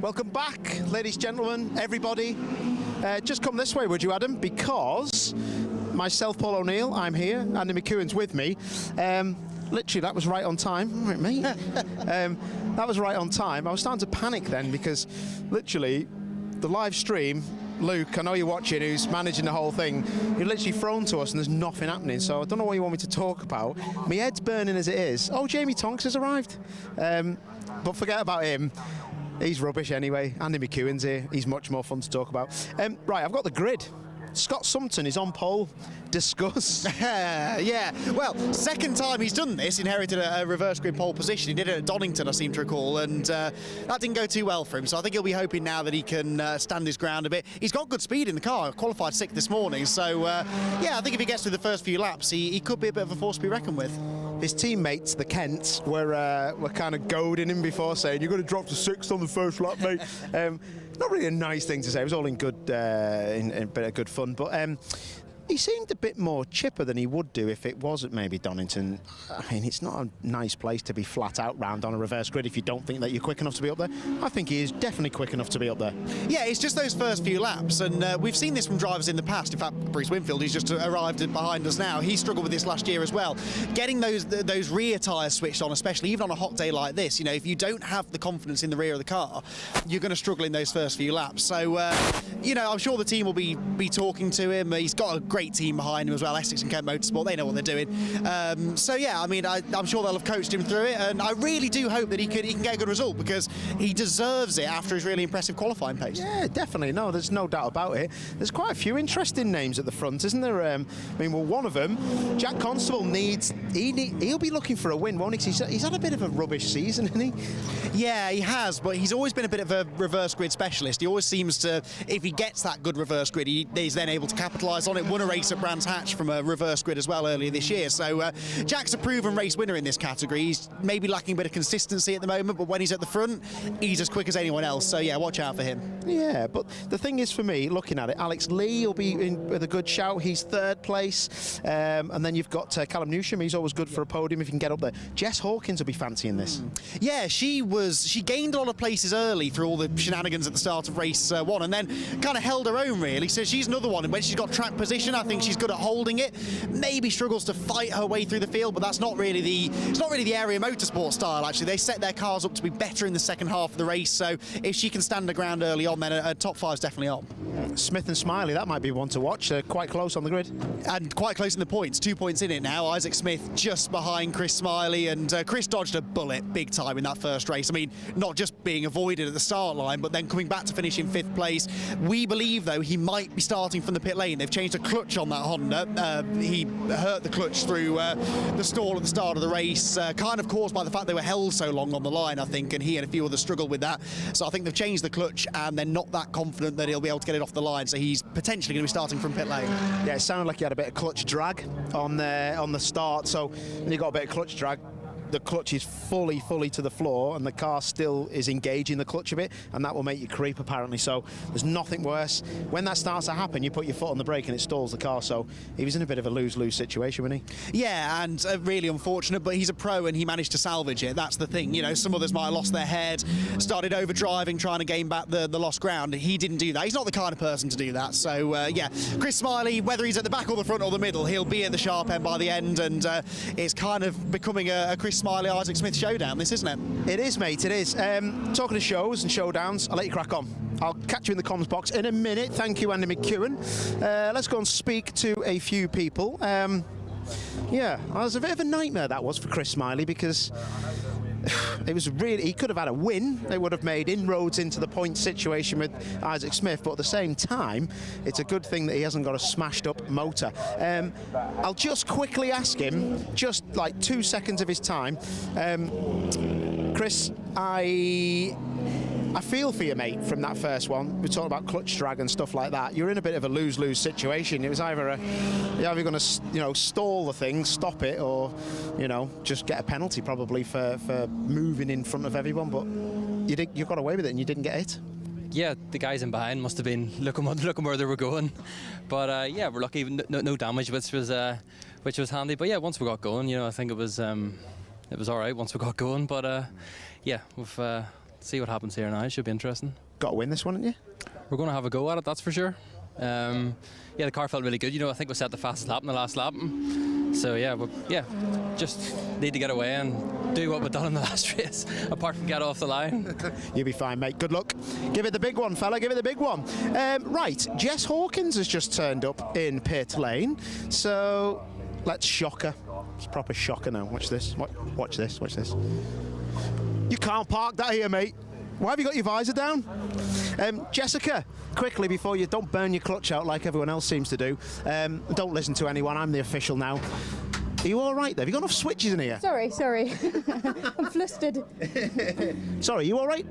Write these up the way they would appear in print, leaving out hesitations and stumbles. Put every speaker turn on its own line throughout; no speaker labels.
Welcome back, ladies, gentlemen, everybody. Just come this way, would you, Adam? Because myself, Paul O'Neill, I'm here. Andy McEwen's with me. Literally, that was right on time. All right, mate. That was right on time. I was starting to panic then because literally the live stream, Luke, I know you're watching, who's managing the whole thing, you're literally thrown to us and there's nothing happening, so I don't know what you want me to talk about. My head's burning as it is. Oh, Jamie Tonks has arrived. But forget about him. He's rubbish anyway. Andy McEwen's here. He's much more fun to talk about. Right, I've got the grid. Scott Sumpton is on pole. Discuss.
Yeah, well, second time he's done this, inherited a reverse grid pole position. He did it at Donington, I seem to recall, and that didn't go too well for him. So I think he'll be hoping now that he can stand his ground a bit. He's got good speed in the car, qualified 6th this morning. So, yeah, I think if he gets through the first few laps, he could be a bit of a force to be reckoned with.
His teammates, the Kents, were kind of goading him before, saying, you're going to drop to 6th on the first lap, mate. Not really a nice thing to say. It was all in good, in a bit of good fun, but he seemed a bit more chipper than he would do if it wasn't maybe Donington. I mean, it's not a nice place to be flat out round on a reverse grid if you don't think that you're quick enough to be up there. I think he is definitely quick enough to be up there. Yeah,
it's just those first few laps, and we've seen this from drivers in the past. In fact, Bruce Winfield, who's just arrived behind us now, he struggled with this last year as well. Getting those rear tyres switched on, especially even on a hot day like this, you know, if you don't have the confidence in the rear of the car, you're going to struggle in those first few laps. So, you know, I'm sure the team will be talking to him. He's got a great team behind him as well, Essex and Kent Motorsport. They know what they're doing. So yeah, I mean, I'm sure they'll have coached him through it, and I really do hope that he can get a good result, because he deserves it after his really impressive qualifying pace.
Yeah, definitely. No, there's no doubt about it. There's quite a few interesting names at the front, isn't there? I mean, well, one of them, Jack Constable, he'll be looking for a win, won't he? He's had a bit of a rubbish season, hasn't he?
Yeah, he has, but he's always been a bit of a reverse grid specialist. He always seems to, if he gets that good reverse grid, he's then able to capitalise on it. Won a race at Brands Hatch from a reverse grid as well earlier this year. So Jack's a proven race winner in this category. He's maybe lacking a bit of consistency at the moment, but when he's at the front, he's as quick as anyone else. So yeah, watch out for him.
Yeah, but the thing is, for me, looking at it, Alex Lee will be in with a good shout. He's 3rd place. And then you've got Callum Newsham. He's always good for a podium if you can get up there. Jess Hawkins will be fancying this.
Yeah, she gained a lot of places early through all the shenanigans at the start of race 1, and then kind of held her own, really. So she's another one, and when she's got track position, I think she's good at holding it. Maybe struggles to fight her way through the field, but that's not really the area motorsport style. Actually, they set their cars up to be better in the second half of the race. So if she can stand her ground early on, then a top 5 is definitely on.
Smith and Smiley, that might be one to watch. They're quite close on the grid,
and quite close in the points. 2 points in it now. Isaac Smith just behind Chris Smiley, and Chris dodged a bullet big time in that first race. I mean, not just being avoided at the start line, but then coming back to finish in 5th place. We believe, though, he might be starting from the pit lane. They've changed the clutch on that Honda. He hurt the clutch through the stall at the start of the race, kind of caused by the fact they were held so long on the line, I think, and he and a few others struggled with that. So I think they've changed the clutch, and they're not that confident that he'll be able to get it off the line, so he's potentially going to be starting from pit lane.
Yeah, it sounded like he had a bit of clutch drag on the start, so when you got a bit of clutch drag, the clutch is fully to the floor, and the car still is engaging the clutch a bit, and that will make you creep, apparently. So there's nothing worse. When that starts to happen, you put your foot on the brake and it stalls the car. So he was in a bit of a lose-lose situation, wasn't
he? Yeah, and really unfortunate, but he's a pro and he managed to salvage it. That's the thing. You know, some others might have lost their head, started overdriving, trying to gain back the lost ground. He didn't do that. He's not the kind of person to do that. So yeah, Chris Smiley, whether he's at the back or the front or the middle, he'll be at the sharp end by the end, and it's kind of becoming a Chris Smiley, Isaac Smith showdown, this, isn't it?
It is, mate, it is. Talking of shows and showdowns, I'll let you crack on. I'll catch you in the comms box in a minute. Thank you, Andy McEwen. Let's go and speak to a few people. Yeah, it was a bit of a nightmare, that was, for Chris Smiley, because it was really, he could have had a win. They would have made inroads into the point situation with Isaac Smith, but at the same time, it's a good thing that he hasn't got a smashed up motor. I'll just quickly ask him, just like 2 seconds of his time. Chris, I feel for you, mate, from that first one. We're talking about clutch drag and stuff like that. You're in a bit of a lose-lose situation. It was either you're either going to, you know, stall the thing, stop it, or, you know, just get a penalty probably for moving in front of everyone. But you got away with it and you didn't get hit.
Yeah, the guys in behind must have been looking where they were going. But yeah, we're lucky, no damage, which was handy. But yeah, once we got going, you know, I think it was all right once we got going. But yeah, we've see what happens here now. It should be interesting.
Got to win this one, haven't you?
We're going to have a go at it, that's for sure. Yeah, the car felt really good. You know, I think we set the fastest lap in the last lap. So yeah, just need to get away and do what we've done in the last race, apart from get off the line.
You'll be fine, mate. Good luck. Give it the big one, fella. Give it the big one. Right, Jess Hawkins has just turned up in pit lane. So let's shock her. It's a proper shocker now. Watch this. Watch this. Watch this. You can't park that here, mate. Why have you got your visor down? Jessica, quickly before you don't burn your clutch out like everyone else seems to do. Don't listen to anyone. I'm the official now. Are you all right there? Have you got enough switches in here?
Sorry. I'm flustered.
Sorry, you all right?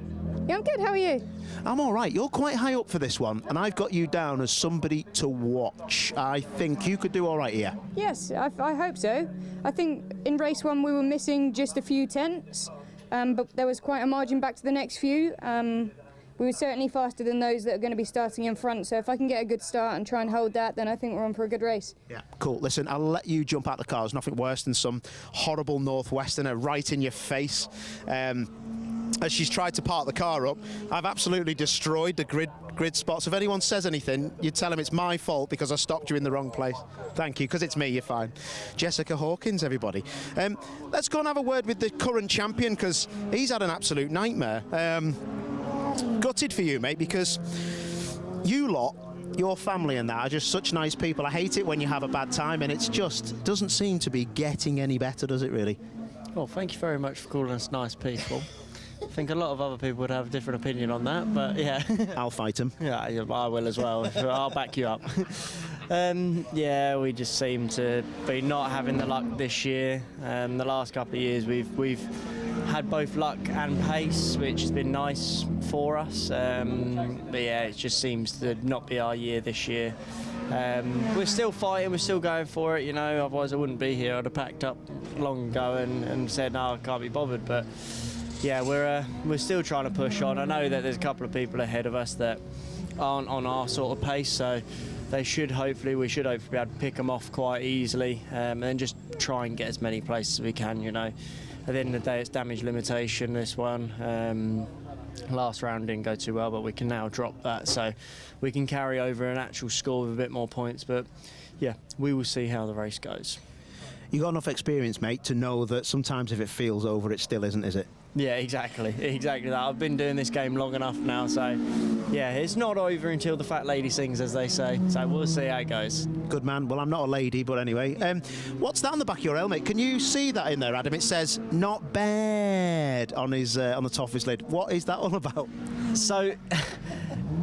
Yeah, I'm good. How are you?
I'm all right. You're quite high up for this one, and I've got you down as somebody to watch. I think you could do all right here.
Yes, I hope so. I think in race one we were missing just a few tenths, but there was quite a margin back to the next few. We were certainly faster than those that are going to be starting in front, so if I can get a good start and try and hold that, then I think we're on for a good race. Yeah,
cool. Listen, I'll let you jump out the car. There's nothing worse than some horrible Northwesterner right in your face. As she's tried to park the car up, I've absolutely destroyed the grid spots. If anyone says anything, you tell them it's my fault because I stopped you in the wrong place. Thank you, because it's me, you're fine. Jessica Hawkins, everybody. Let's go and have a word with the current champion, because he's had an absolute nightmare. Gutted for you, mate, because you lot, your family and that, are just such nice people. I hate it when you have a bad time, and it's just doesn't seem to be getting any better, does it really?
Well, thank you very much for calling us nice people. I think a lot of other people would have a different opinion on that, but yeah.
I'll fight him.
Yeah, I will as well. I'll back you up. Yeah, we just seem to be not having the luck this year. The last couple of years we've had both luck and pace, which has been nice for us. But yeah, it just seems to not be our year this year. We're still fighting, we're still going for it, you know, otherwise I wouldn't be here. I'd have packed up long ago and said, no, I can't be bothered. But yeah, we're still trying to push on. I know that there's a couple of people ahead of us that aren't on our sort of pace, so we should hopefully be able to pick them off quite easily, and then just try and get as many places as we can, you know. At the end of the day, it's damage limitation, this one. Last round didn't go too well, but we can now drop that, so we can carry over an actual score with a bit more points. But yeah, we will see how the race goes.
You got enough experience, mate, to know that sometimes if it feels over, it still isn't, is it?
Yeah, exactly that. I've been doing this game long enough now, so yeah, it's not over until the fat lady sings, as they say. So we'll see how it goes.
Good man. Well, I'm not a lady, but anyway. What's that on the back of your helmet? Can you see that in there, Adam? It says "not bad" on his on the top of his lid. What is that all about? So.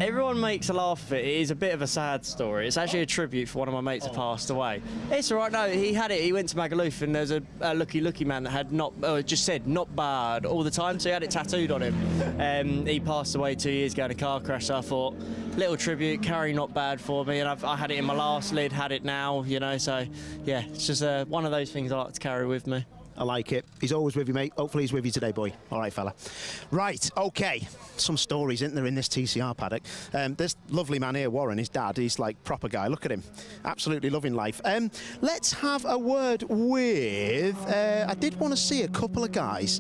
Everyone makes a laugh of it. It is a bit of a sad story. It's actually a tribute for one of my mates who passed away. It's all right. No, he had it. He went to Magaluf, and there's a looky man that had just said "not bad" all the time. So he had it tattooed on him. He passed away 2 years ago in a car crash. So I thought, little tribute, carry "not bad" for me, and I had it in my last lid. Had it now, you know. So yeah, it's just one of those things I like to carry with me.
I like it. He's always with you, mate. Hopefully he's with you today, boy. All right, fella. Right, OK. Some stories, isn't there, in this TCR paddock? This lovely man here, Warren, his dad, he's like proper guy. Look at him. Absolutely loving life. Let's have a word with... I did want to see a couple of guys.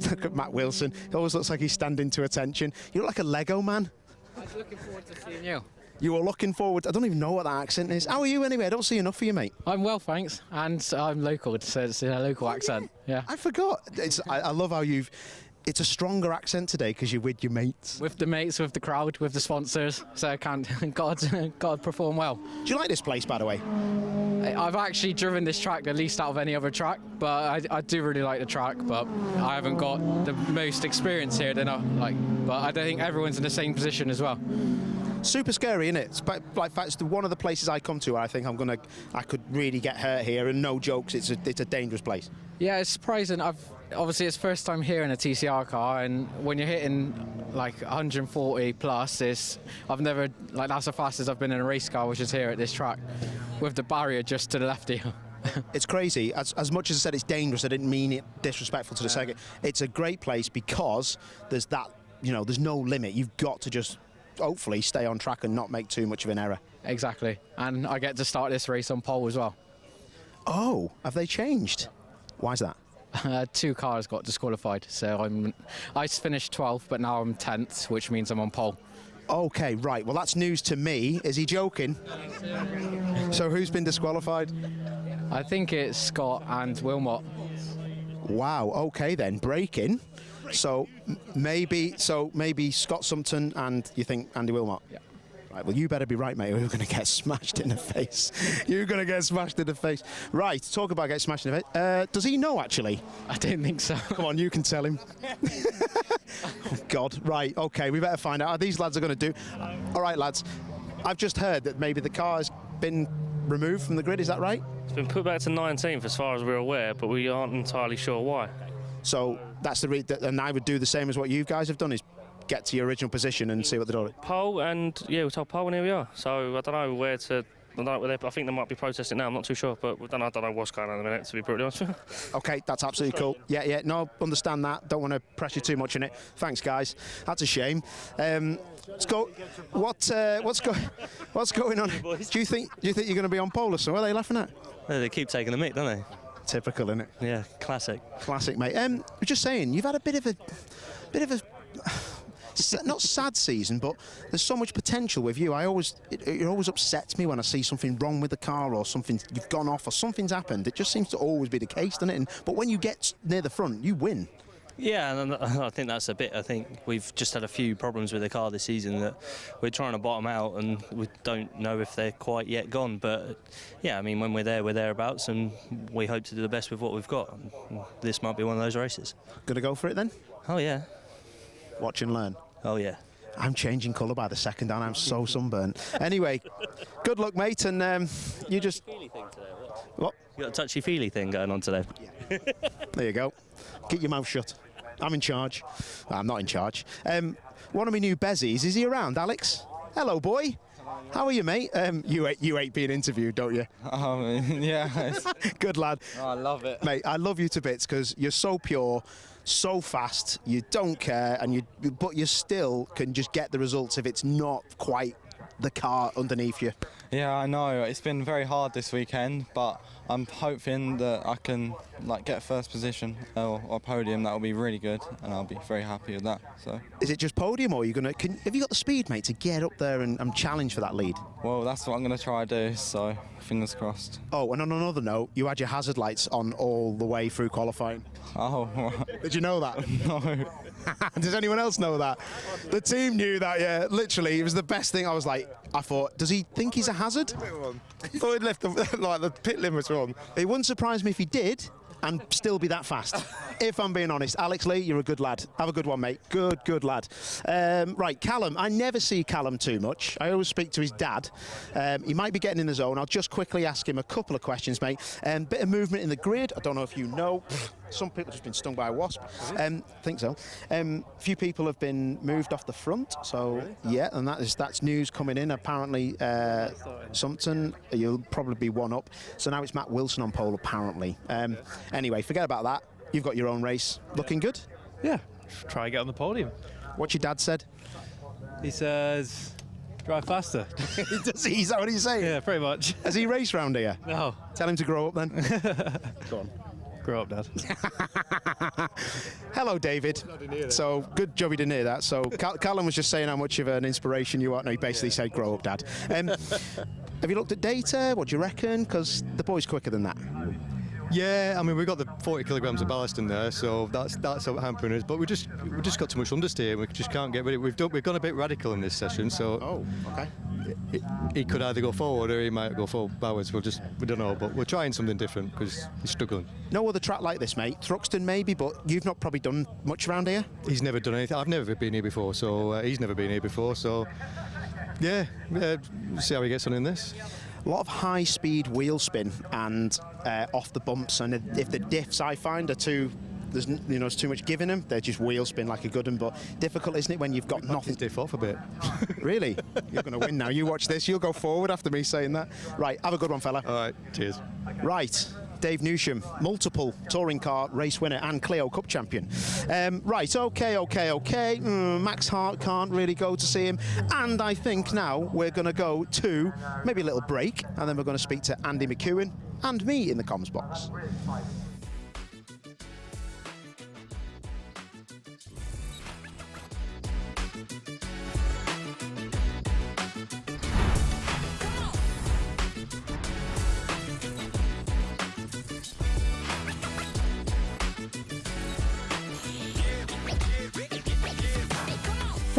Look at Matt Wilson. He always looks like he's standing to attention. You look like a Lego man.
I was looking forward to seeing you.
You were looking forward. I don't even know what that accent is. How are you anyway? I don't see enough of you, mate.
I'm well, thanks, and I'm local, so it's a local accent. Yeah.
I forgot. I love how you've. It's a stronger accent today because you're with your mates.
With the mates, with the crowd, with the sponsors. So I can't. God perform well.
Do you like this place, by the way?
I've actually driven this track the least out of any other track, but I do really like the track. But I haven't got the most experience here. But I don't think everyone's in the same position as well.
Super scary, isn't it? Like, it's one of the places I come to where I think I could really get hurt here, and no jokes, it's a dangerous place.
Yeah, it's surprising. Obviously it's first time here in a TCR car, and when you're hitting like 140 plus, I've never, that's the fastest I've been in a race car, which is here at this track, with the barrier just to the left of you.
It's crazy. As much as I said it's dangerous, I didn't mean it disrespectful to the circuit. It's a great place because there's that, there's no limit. You've got to just hopefully stay on track and not make too much of an error.
Exactly, and I get to start this race on pole as well.
Oh, have they changed? Why is that?
2 cars got disqualified, so I finished 12th, but now I'm 10th, which means I'm on pole.
Okay, right. Well, that's news to me. Is he joking? So who's been disqualified?
I think it's Scott and Wilmot.
Wow. Okay, then breaking. So maybe Scott Sumpton and you think Andy Wilmot?
Yeah.
Right, well, you better be right, mate, or you're going to get smashed in the face. You're going to get smashed in the face. Right, talk about getting smashed in the face. Does he know, actually?
I don't think so.
Come on, you can tell him. Oh, God. Right, OK, we better find out how these lads are going to do. All right, lads, I've just heard that maybe the car has been removed from the grid, is that right?
It's been put back to 19th as far as we're aware, but we aren't entirely sure why.
So that's and I would do the same as what you guys have done, is get to your original position and see what they're doing.
Pole, and yeah, we told pole, and here we are. So I don't know where to. I think they might be protesting now. I'm not too sure, but I don't know what's going on in a minute, to be brutally honest with you.
Okay, that's absolutely cool. Yeah, no, understand that. Don't want to pressure too much in it. Thanks, guys. That's a shame. Let's go. What's going on? Do you think you're going to be on pole or something? What are they laughing at?
They keep taking the mick, don't they?
Typical, isn't it?
Yeah, classic.
Classic, mate. I was just saying, you've had a bit of a not sad season, but there's so much potential with you. It always upsets me when I see something wrong with the car, or something you've gone off, or something's happened. It just seems to always be the case, doesn't it? But when you get near the front, you win.
Yeah, and I think that's a bit. I think we've just had a few problems with the car this season that we're trying to bottom out, and we don't know if they're quite yet gone. But yeah, I mean, when we're there, we're thereabouts, and we hope to do the best with what we've got. This might be one of those races.
Gonna go for it then?
Oh yeah.
Watch and learn.
Oh yeah.
I'm changing colour by the second, and I'm so sunburnt. Anyway, good luck, mate, and you just. What?
You got a touchy-feely thing going on today.
Yeah. There you go. Keep your mouth shut. I'm in charge. I'm not in charge. One of my new bezies, is he around, Alex? Hello, boy. How are you, mate? You hate being interviewed, don't you?
Yeah.
Good lad.
Oh, I love it.
Mate, I love you to bits because you're so pure, so fast, you don't care, but you still can just get the results if it's not quite the car underneath you.
Yeah, I know. It's been very hard this weekend, but I'm hoping that I can get first position or podium. That will be really good, and I'll be very happy with that. So. Is
it just podium, or are you gonna? Have you got the speed, mate, to get up there and challenge for that lead?
Well, that's what I'm going to try to do. So fingers crossed.
Oh, and on another note, you had your hazard lights on all the way through qualifying.
Oh.
Did you know that?
No.
Does anyone else know that? The team knew that, yeah. Literally, it was the best thing. I thought, does he think he's a hazard?
I thought he'd left the pit limits on.
It wouldn't surprise me if he did and still be that fast, if I'm being honest. Alex Lee, you're a good lad. Have a good one, mate. Good lad. Right, Callum. I never see Callum too much. I always speak to his dad. He might be getting in the zone. I'll just quickly ask him a couple of questions, mate. Bit of movement in the grid. I don't know if you know. Some people have just been stung by a wasp. Think so. A few people have been moved off the front. So, really? Yeah, and that's news coming in. Apparently, Sumpton, you'll probably be one up. So now it's Matt Wilson on pole, apparently. Anyway, forget about that. You've got your own race. Looking good?
Yeah, try and get on the podium.
What's your dad said?
He says, drive faster.
Does he? Is that what he's saying?
Yeah, pretty much.
Has he raced round here?
No.
Tell him to grow up then. Go on.
Grow up, Dad.
Hello, David. So, good job you didn't hear that. So, Callum was just saying how much of an inspiration you are. No, he basically said, grow up, Dad. Have you looked at data? What do you reckon? Because the boy's quicker than that.
Yeah, I mean, we've got the 40 kilograms of ballast in there, so that's hampering us. But we just got too much understeer. We just can't get rid of it. We've gone a bit radical in this session, so.
Oh, okay.
He could either go forward or he might go backwards. We don't know, but we're trying something different because he's struggling.
No other track like this, mate. Thruxton maybe, but you've not probably done much around here.
He's never done anything. I've never been here before, so he's never been here before. So yeah, see how he gets on in this.
A lot of high-speed wheel spin and off the bumps, and if the diffs I find are too. There's too much giving them. They're just wheel spin like a good one, but difficult, isn't it, when you've got nothing?
Diff off a bit.
Really? You're going to win now. You watch this. You'll go forward after me saying that. Right, have a good one, fella.
All right, cheers.
Right, Dave Newsham, multiple touring car race winner and Clio Cup champion. Right, okay. Max Hart can't really go to see him, and I think now we're going to go to maybe a little break, and then we're going to speak to Andy McEwen and me in the comms box.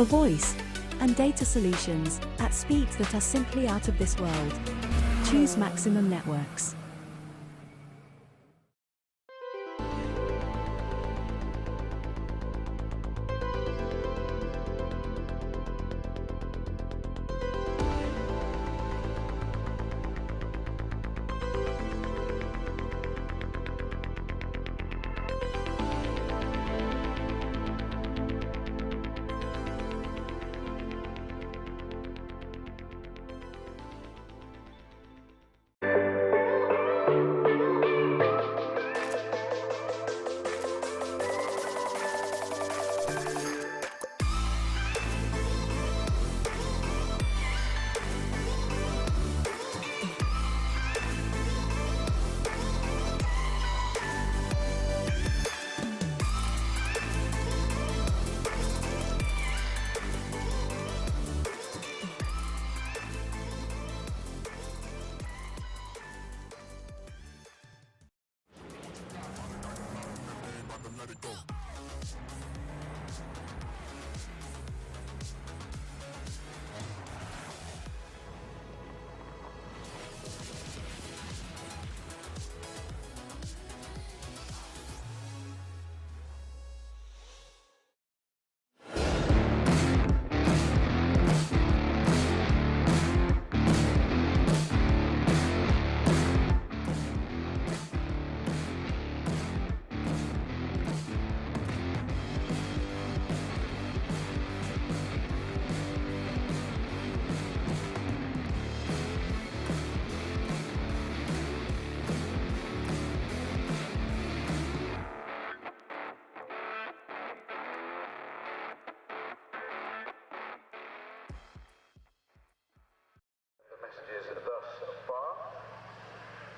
for voice and data solutions at speeds that are simply out of this world. Choose Maximum Networks.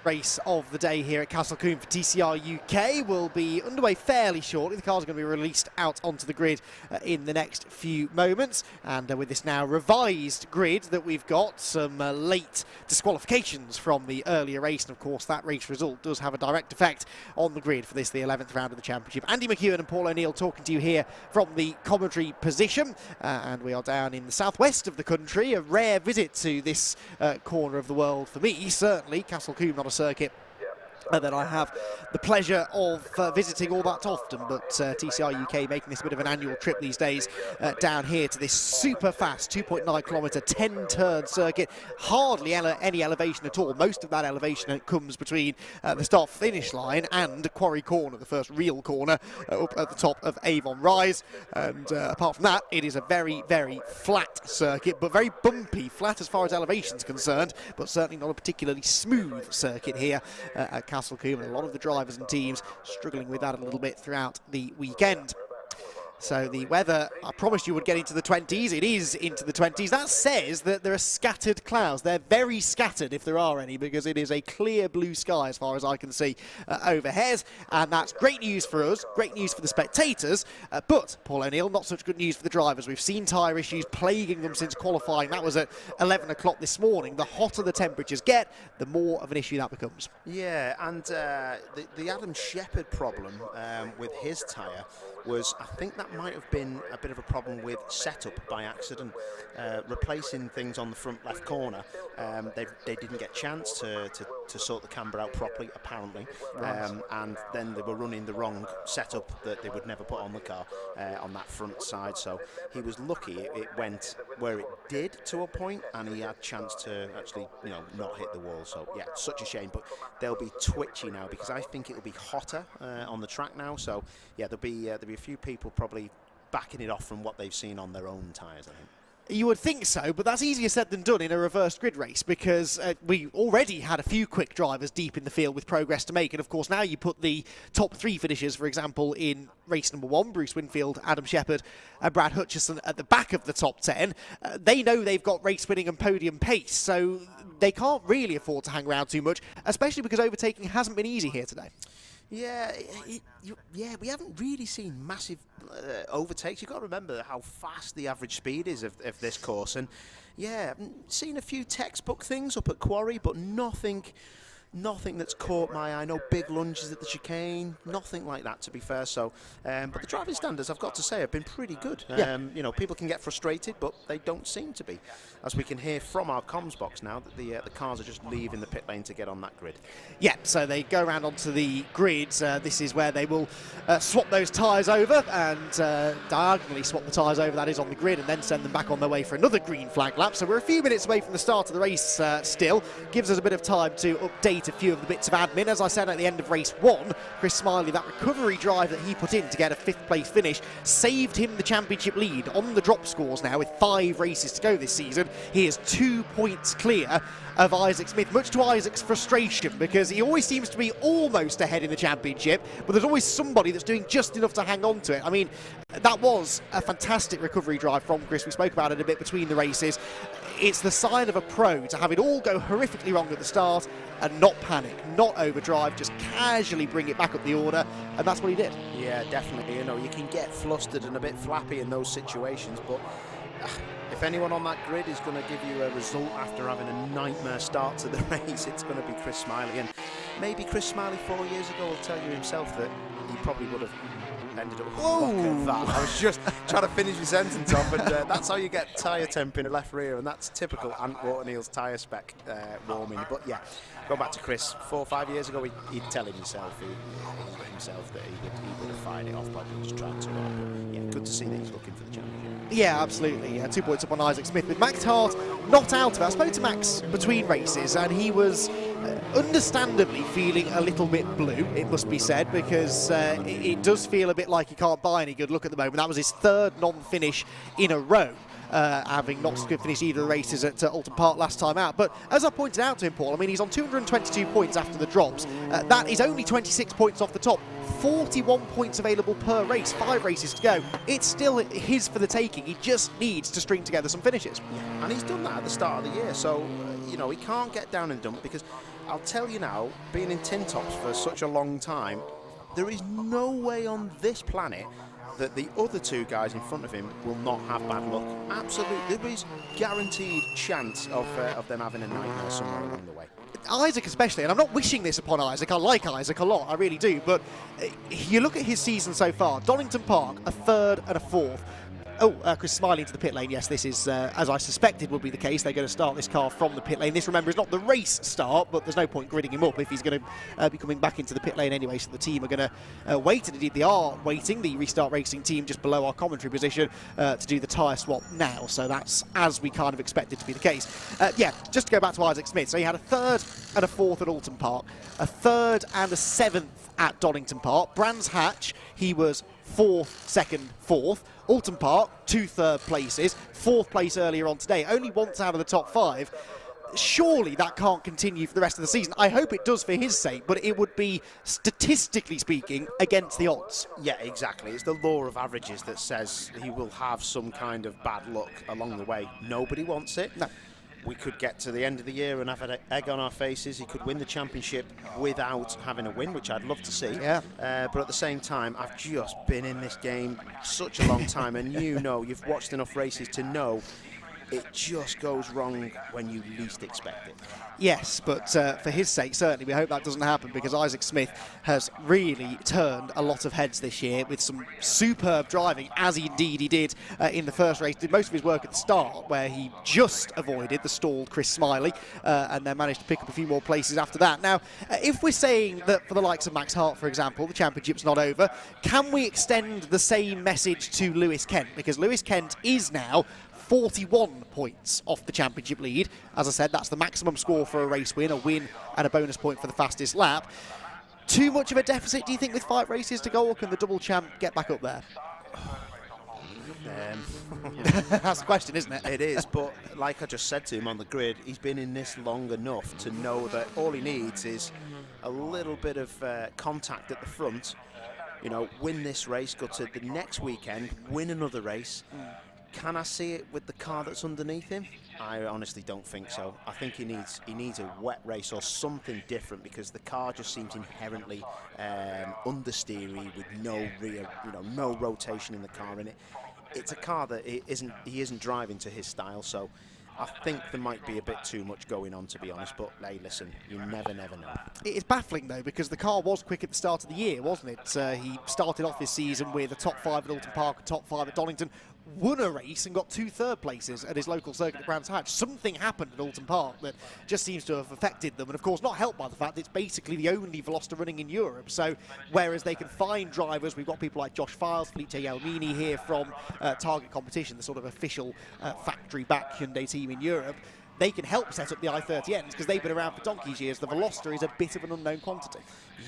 Race of the day here at Castle Combe for TCR UK will be underway fairly shortly. The cars are going to be released out onto the grid in the next few moments, and with this now revised grid that we've got, some late disqualifications from the earlier race, and of course that race result does have a direct effect on the grid for this, the 11th round of the championship. Andy McEwen and Paul O'Neill talking to you here from the commentary position, and we are down in the southwest of the country, a rare visit to this corner of the world for me, certainly. Castle Combe, not a circuit that I have the pleasure of visiting all that often, but TCR UK making this a bit of an annual trip these days down here to this super fast 2.9 kilometre 10-turn circuit. Hardly any elevation at all. Most of that elevation comes between the start finish line and Quarry Corner, the first real corner up at the top of Avon Rise, and apart from that it is a very, very flat circuit, but very bumpy. Flat as far as elevation is concerned, but certainly not a particularly smooth circuit here at Castle Combe, and a lot of the drivers and teams struggling with that a little bit throughout the weekend. So the weather, I promised you would get into the 20s. It is into the 20s. That says that there are scattered clouds. They're very scattered, if there are any, because it is a clear blue sky as far as I can see overhead. And that's great news for us, great news for the spectators. But, Paul O'Neill, not such good news for the drivers. We've seen tyre issues plaguing them since qualifying. That was at 11 o'clock this morning. The hotter the temperatures get, the more of an issue that becomes.
Yeah, and the Adam Shepherd problem with his tyre was, I think that might have been a bit of a problem with setup by accident, replacing things on the front left corner. They didn't get a chance to sort the camber out properly, apparently, and then they were running the wrong setup that they would never put on the car on that front side. So he was lucky it went where it did to a point, and he had a chance to actually, you know, not hit the wall. So yeah, such a shame. But they'll be twitchy now because I think it'll be hotter on the track now. So yeah, there'll be a few people probably backing it off from what they've seen on their own tyres, I think.
You would think so, but that's easier said than done in a reversed grid race, because we already had a few quick drivers deep in the field with progress to make, and of course now you put the top three finishers, for example, in race number 1, Bruce Winfield, Adam Shepherd and Brad Hutchison at the back of the top 10. They know they've got race winning and podium pace, so they can't really afford to hang around too much, especially because overtaking hasn't been easy here today.
Yeah, we haven't really seen massive overtakes. You've got to remember how fast the average speed is of this course. And yeah, I've seen a few textbook things up at Quarry, but nothing nothing that's caught my eye. No big lunges at the chicane, nothing like that, to be fair. So, but the driving standards, I've got to say, have been pretty good. You know, people can get frustrated, but they don't seem to be, as we can hear from our comms box now that the cars are just leaving the pit lane to get on that grid.
Yeah, so they go around onto the grids. This is where they will swap those tyres over and diagonally swap the tyres over, that is, on the grid, and then send them back on their way for another green flag lap. So we're a few minutes away from the start of the race still. Gives us a bit of time to update a few of the bits of admin. As I said at the end of race 1, Chris Smiley, that recovery drive that he put in to get a 5th place finish saved him the championship lead on the drop scores now with 5 races to go this season. He is 2 points clear of Isaac Smith, much to Isaac's frustration, because he always seems to be almost ahead in the championship, but there's always somebody that's doing just enough to hang on to it. I mean, that was a fantastic recovery drive from Chris. We spoke about it a bit between the races. It's the sign of a pro to have it all go horrifically wrong at the start and not panic, not overdrive, just casually bring it back up the order, and that's what he did.
Yeah, definitely. You know, you can get flustered and a bit flappy in those situations, but if anyone on that grid is going to give you a result after having a nightmare start to the race, it's going to be Chris Smiley. And maybe Chris Smiley 4 years ago will tell you himself that he probably would have ended up with that. I was just trying to finish my sentence off, and that's how you get tyre temp in the left rear, and that's typical Ant Waterneal's tyre spec warming. But yeah, go back to Chris. 4 or 5 years ago, he'd tell himself that he would have fired it off, probably just tried to. But yeah, good to see that he's looking for the championship.
Yeah, absolutely. 2 points up on Isaac Smith. With Max Hart not out of it, I spoke to Max between races, and he was understandably feeling a little bit blue, it must be said, because it does feel a bit like he can't buy any good luck at the moment. That was his 3rd non-finish in a row, having not finished either of the races at Alton Park last time out. But as I pointed out to him, Paul, I mean, he's on 222 points after the drops. That is only 26 points off the top. 41 points available per race, 5 races to go. It's still his for the taking. He just needs to string together some finishes.
Yeah. And he's done that at the start of the year, so you know, he can't get down and dump, because I'll tell you now, being in tin tops for such a long time, there is no way on this planet that the other 2 guys in front of him will not have bad luck. Absolutely, there is guaranteed chance of them having a nightmare somewhere along the way.
Isaac especially, and I'm not wishing this upon Isaac, I like Isaac a lot, I really do, but you look at his season so far, Donington Park, a 3rd and a 4th. Chris Smiley into the pit lane. Yes, this is, as I suspected would be the case. They're going to start this car from the pit lane. This, remember, is not the race start, but there's no point gridding him up if he's going to be coming back into the pit lane anyway. So the team are going to wait, and indeed they are waiting, the Restart Racing team just below our commentary position, to do the tyre swap now. So that's as we kind of expected to be the case. Yeah, just to go back to Isaac Smith. So he had a 3rd and a 4th at Alton Park, a 3rd and a 7th at Donington Park. Brands Hatch, he was 4th, 2nd, 4th. Alton Park, 2 3rd places, 4th place earlier on today, only once out of the top 5. Surely that can't continue for the rest of the season. I hope it does for his sake, but it would be, statistically speaking, against the odds.
Yeah, exactly. It's the law of averages that says he will have some kind of bad luck along the way. Nobody wants it.
No.
We could get to the end of the year and have an egg on our faces. He could win the championship without having a win, which I'd love to see.
Yeah.
But at the same time, I've just been in this game such a long time, and you know, you've watched enough races to know it just goes wrong when you least expect it.
Yes, but for his sake, certainly, we hope that doesn't happen, because Isaac Smith has really turned a lot of heads this year with some superb driving, as indeed he did in the first race. Did most of his work at the start, where he just avoided the stalled Chris Smiley, and then managed to pick up a few more places after that. Now, if we're saying that for the likes of Max Hart, for example, the championship's not over, can we extend the same message to Lewis Kent? Because Lewis Kent is now 41 points off the championship lead. As I said, that's the maximum score for a race win, and a bonus point for the fastest lap. Too much of a deficit, do you think, with 5 races to go, or can the double champ get back up there? That's the question, isn't it?
It is, but like I just said to him on the grid, he's been in this long enough to know that all he needs is a little bit of contact at the front. You know, win this race, go to the next weekend, win another race. Can I see it with the car that's underneath him? I honestly don't think so. I think he needs a wet race or something different, because the car just seems inherently understeery with no rear, no rotation in the car in it. It's a car that he isn't driving to his style. So I think there might be a bit too much going on, to be honest, but hey, listen, you never know.
It is baffling, though, because the car was quick at the start of the year, wasn't it? He started off this season with a top 5 at Alton Park, a top 5 at Donington, won a race and got 2 third places at his local circuit at Brands Hatch. Something happened at Alton Park that just seems to have affected them, and of course not helped by the fact that it's basically the only Veloster running in Europe. So whereas they can find drivers, we've got people like Josh Files, Felipe Yalmini here from Target Competition, the sort of official factory-backed Hyundai team in Europe. They can help set up the i30Ns because they've been around for donkey's years. The Veloster is a bit of an unknown quantity.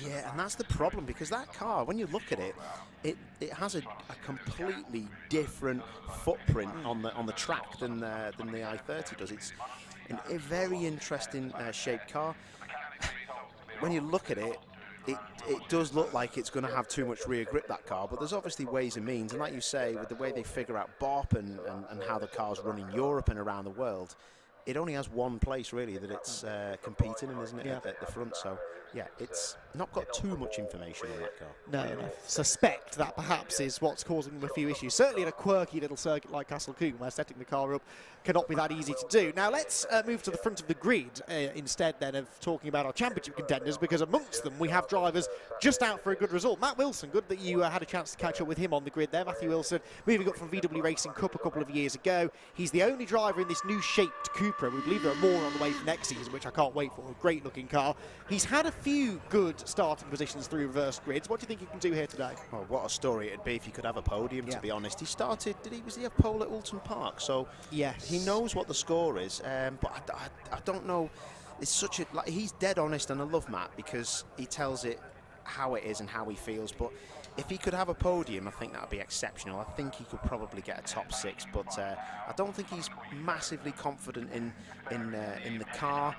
Yeah, and that's the problem, because that car, when you look at it, it has a completely different footprint on the track than the i30 does. It's a very interesting shaped car. When you look at it, it does look like it's going to have too much rear grip, that car, but there's obviously ways and means, and like you say, with the way they figure out BOP and how the cars run in Europe and around the world, it only has one place really that it's competing in, isn't it,
yeah.
at the front? So yeah, it's not got too much information on that car.
No, and I suspect that perhaps is what's causing them a few issues. Certainly in a quirky little circuit like Castle Combe, where setting the car up cannot be that easy to do. Now let's move to the front of the grid instead then of talking about our championship contenders, because amongst them we have drivers just out for a good result. Matt Wilson, good that you had a chance to catch up with him on the grid there. Matthew Wilson, moving up from VW Racing Cup a couple of years ago. He's the only driver in this new shaped Cupra. We believe there are more on the way for next season, which I can't wait for. A great looking car. He's had a few good starting positions through reverse grids. What do you think he can do here today?
Well, what a story it'd be if he could have a podium, to be honest. He started, was he have pole at Alton Park? So
yes,
he knows what the score is, but I don't know. It's such a, like, he's dead honest, and I love Matt because he tells it how it is and how he feels. But if he could have a podium, I think that would be exceptional. I think he could probably get a top 6, but I don't think he's massively confident in the car,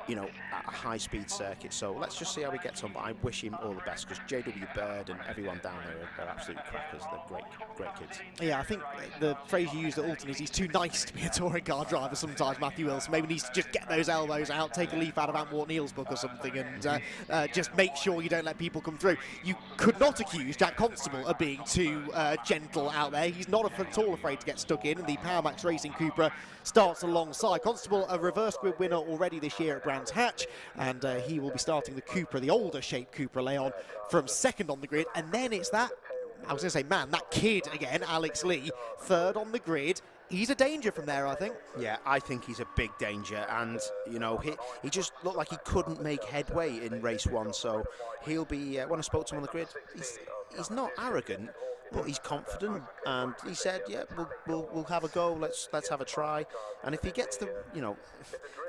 you know, at a high-speed circuit. So let's just see how he gets on. But I wish him all the best, because JW Bird and everyone down there are absolute crackers. They're great kids.
Yeah, I think the phrase you used at Alton is he's too nice to be a touring car driver sometimes, Matthew Wilson. Maybe needs to just get those elbows out, take a leaf out of Antwort Neal's book or something, and just make sure you don't let people come through. You could not accuse Jack Constable of being too gentle out there. He's not at all afraid to get stuck in, and the Powermax Racing Cupra starts alongside. Constable, a reverse grid winner already this year at Brands Hatch, and he will be starting the Cupra, the older shaped Cupra Leon, from second on the grid. And then it's that, I was going to say man, that kid again, Alex Lee, third on the grid. He's a danger from there, I think. Yeah,
I think he's a big danger, and you know, he just looked like he couldn't make headway in race 1. So he'll be, when I spoke to him on the grid, he's not arrogant, but he's confident, and he said, yeah, we'll have a go, let's have a try. And if he gets the, you know,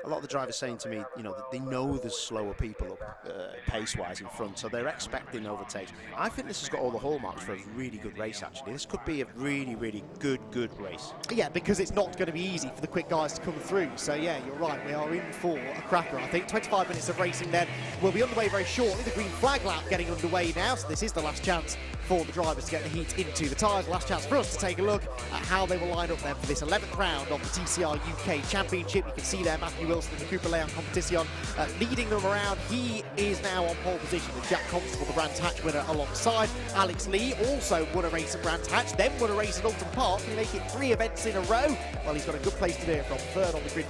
a lot of the drivers saying to me, you know, that they know there's slower people up pace-wise in front, so they're expecting overtakes. I think this has got all the hallmarks for a really good race, actually. This could be a really, really good race.
Yeah, because it's not going to be easy for the quick guys to come through. So yeah, you're right, we are in for a cracker, I think. 25 minutes of racing then. We'll be underway very shortly. The green flag lap getting underway now, so this is the last chance for the drivers to get the heat into the tyres. Last chance for us to take a look at how they will line up then for this 11th round of the TCR UK Championship. You can see there Matthew Wilson in the Cooper Leon Competition leading them around. He is now on pole position with Jack Constable, the Brands Hatch winner, alongside. Alex Lee also won a race at Brands Hatch, then won a race at Alton Park. Can he make it 3 events in a row? Well, he's got a good place to do it from, third on the grid.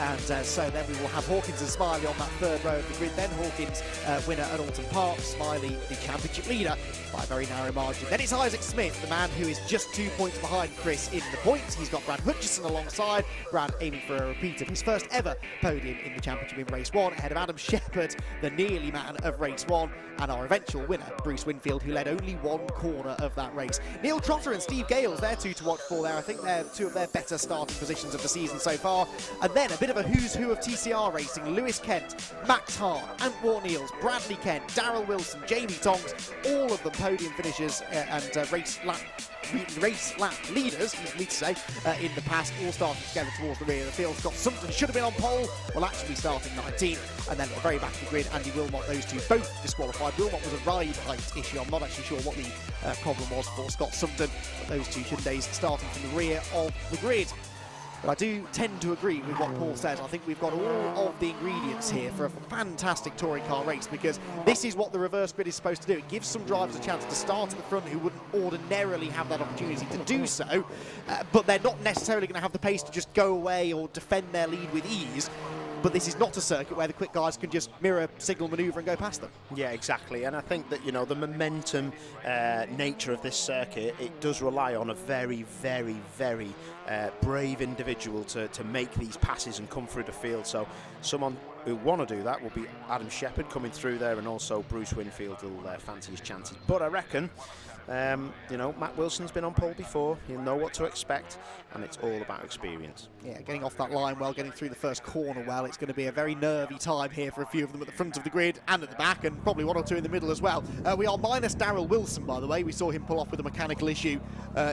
And so then we will have Hawkins and Smiley on that third row of the grid. Then Hawkins, winner at Alton Park. Smiley, the championship leader, by a very narrow margin. Then it's Isaac Smith, the man who is just 2 points behind Chris in the points. He's got Brad Hutchison alongside. Brad aiming for a repeat of his first ever podium in the championship in race 1, ahead of Adam Shepherd, the nearly man of race 1, and our eventual winner, Bruce Winfield, who led only 1 corner of that race. Neil Trotter and Steve Gales, they're 2 to watch for there. I think they're 2 of their better starting positions of the season so far. And then a bit of a who's who of TCR racing. Lewis Kent, Max Hart, Antwort Neals, Bradley Kent, Darryl Wilson, Jamie Tonks, all of them podium finishers and race lap leaders, easy to say, in the past, all starting together towards the rear of the field. Scott Sumton should have been on pole, well actually starting 19th, and then at the very back of the grid, Andy Wilmot, those 2 both disqualified. Wilmot was a ride height issue. I'm not actually sure what the problem was for Scott Sumton, but those 2 Hyundais starting from the rear of the grid. But I do tend to agree with what Paul says. I think we've got all of the ingredients here for a fantastic touring car race, because this is what the reverse grid is supposed to do. It gives some drivers a chance to start at the front who wouldn't ordinarily have that opportunity to do so, but they're not necessarily going to have the pace to just go away or defend their lead with ease. But this is not a circuit where the quick guys can just mirror signal manoeuvre and go past them.
Yeah, exactly. And I think that, you know, the momentum nature of this circuit, it does rely on a very, very, very brave individual to make these passes and come through the field. So someone who want to do that will be Adam Shepherd coming through there, and also Bruce Winfield will fancy his chances. But I reckon, you know, Matt Wilson's been on pole before. He'll know what to expect, and it's all about experience.
Yeah, getting off that line well, getting through the first corner well. It's going to be a very nervy time here for a few of them at the front of the grid and at the back, and probably one or two in the middle as well. We are minus Darrell Wilson, by the way. We saw him pull off with a mechanical issue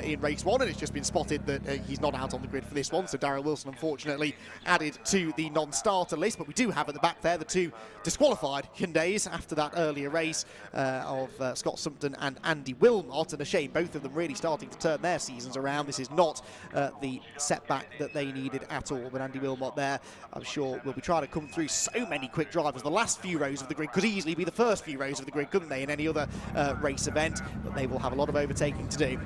in race 1, and it's just been spotted that he's not out on the grid for this one. So Darrell Wilson, unfortunately, added to the non-starter list. But we do have at the back there the two disqualified Hyundais after that earlier race of Scott Sumpton and Andy Wilmot. And a shame, both of them really starting to turn their seasons around. This is not the setback that they needed at all. But Andy Wilmot there, I'm sure, will be trying to come through so many quick drivers. The last few rows of the grid could easily be the first few rows of the grid, couldn't they, in any other race event? But they will have a lot of overtaking to do.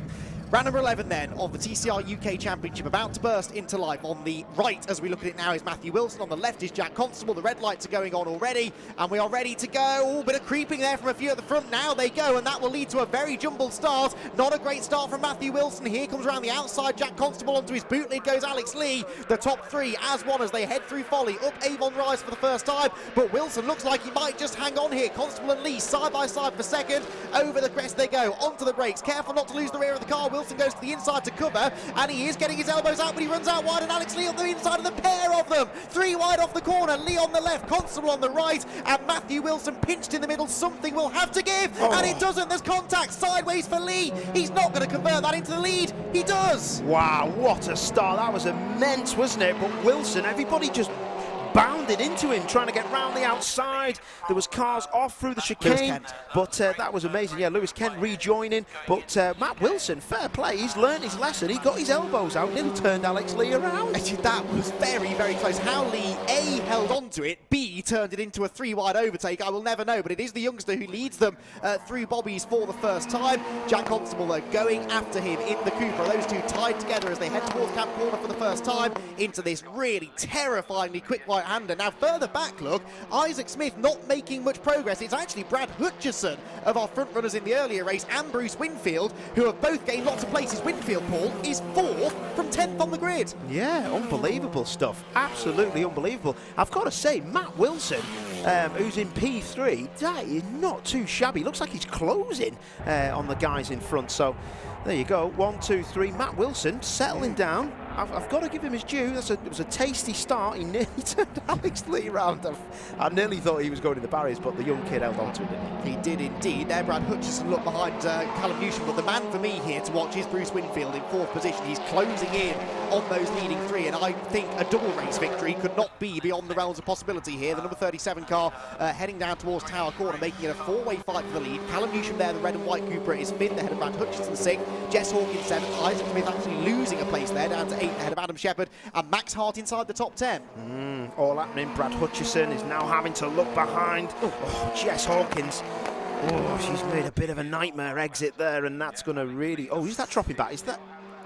Round number 11 then of the TCR UK Championship about to burst into life. On the right, as we look at it now, is Matthew Wilson. On the left is Jack Constable. The red lights are going on already, and we are ready to go. Oh, bit of creeping there from a few at the front. Now they go, and that will lead to a very jumbled start. Not a great start from Matthew Wilson. Here comes around the outside Jack Constable. Onto his boot lid goes Alex Lee. The top three as one as they head through Folly. Up Avon Rise for the first time, but Wilson looks like he might just hang on here. Constable and Lee side by side for second. Over the crest they go, onto the brakes. Careful not to lose the rear of the car. Wilson goes to the inside to cover, and he is getting his elbows out, but he runs out wide, and Alex Lee on the inside of the pair of them. Three wide off the corner, Lee on the left, Constable on the right, and Matthew Wilson pinched in the middle. Something will have to give, and it doesn't. There's contact sideways for Lee. He's not going to convert that into the lead. He does.
Wow, what a start. That was immense, wasn't it? But Wilson, everybody just bounded into him, trying to get round the outside. There was cars off through the chicane, but that was amazing. Yeah, Lewis Kent rejoining, but Matt Wilson, fair play, he's learned his lesson. He got his elbows out and turned Alex Lee around.
That was very, very close. How Lee A held on to it, B turned it into a three-wide overtake, I will never know, but it is the youngster who leads them through Bobby's for the first time. Jack Constable, though, going after him in the Cooper. Those two tied together as they head towards Camp Corner for the first time into this really terrifyingly quick right-hander. Now, further back, look, Isaac Smith not making much progress. It's actually Brad Hutchison of our front runners in the earlier race and Bruce Winfield, who have both gained lots of places. Winfield, Paul, is 4th from 10th on the grid.
Yeah, unbelievable stuff. Absolutely unbelievable. I've got to say, Matt Wilson, who's in P3, that is not too shabby. Looks like he's closing on the guys in front. So there you go, 1, 2, 3. Matt Wilson settling down. I've got to give him his due. It was a tasty start. He nearly turned Alex Lee round. I nearly thought he was going in the barriers, but the young kid held on to it, didn't he?
He did indeed. There, Brad Hutchison looked behind Callum Newsham, but the man for me here to watch is Bruce Winfield in 4th position. He's closing in on those leading three, and I think a double race victory could not be beyond the realms of possibility here. The number 37 car heading down towards Tower Corner, making it a four-way fight for the lead. Callum Newsham there, the red and white Cooper, is 5th ahead of Brad Hutchison 6th. Jess Hawkins 7th. Isaac Smith actually losing a place there, down to 8th ahead of Adam Shepherd, and Max Hart inside the top 10.
All happening. Brad Hutchison is now having to look behind. Jess Hawkins. She's made a bit of a nightmare exit there, and that's going to really... is that dropping back? Is that...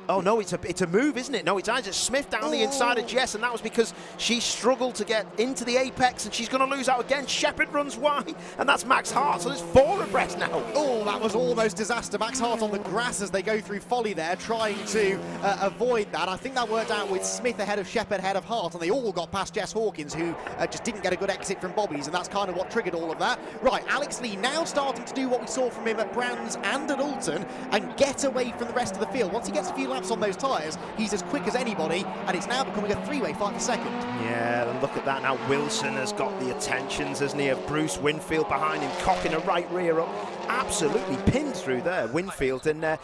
Oh no, it's a move, isn't it? No, it's Isaac Smith down the inside of Jess, and that was because she struggled to get into the apex, and she's going to lose out again. Shepherd runs wide, and that's Max Hart, so there's 4 abreast now.
Oh, that was almost disaster. Max Hart on the grass as they go through Folly there, trying to avoid that. I think that worked out with Smith ahead of Shepherd, ahead of Hart, and they all got past Jess Hawkins, who just didn't get a good exit from Bobby's, and that's kind of what triggered all of that. Right, Alex Lee now starting to do what we saw from him at Brands and at Alton, and get away from the rest of the field. Once he gets a few laps on those tyres, he's as quick as anybody, and it's now becoming a three-way fight for second.
Yeah, and look at that now. Wilson has got the attentions, hasn't he, of Bruce Winfield behind him, cocking a right rear up. Absolutely pinned through there, Winfield, and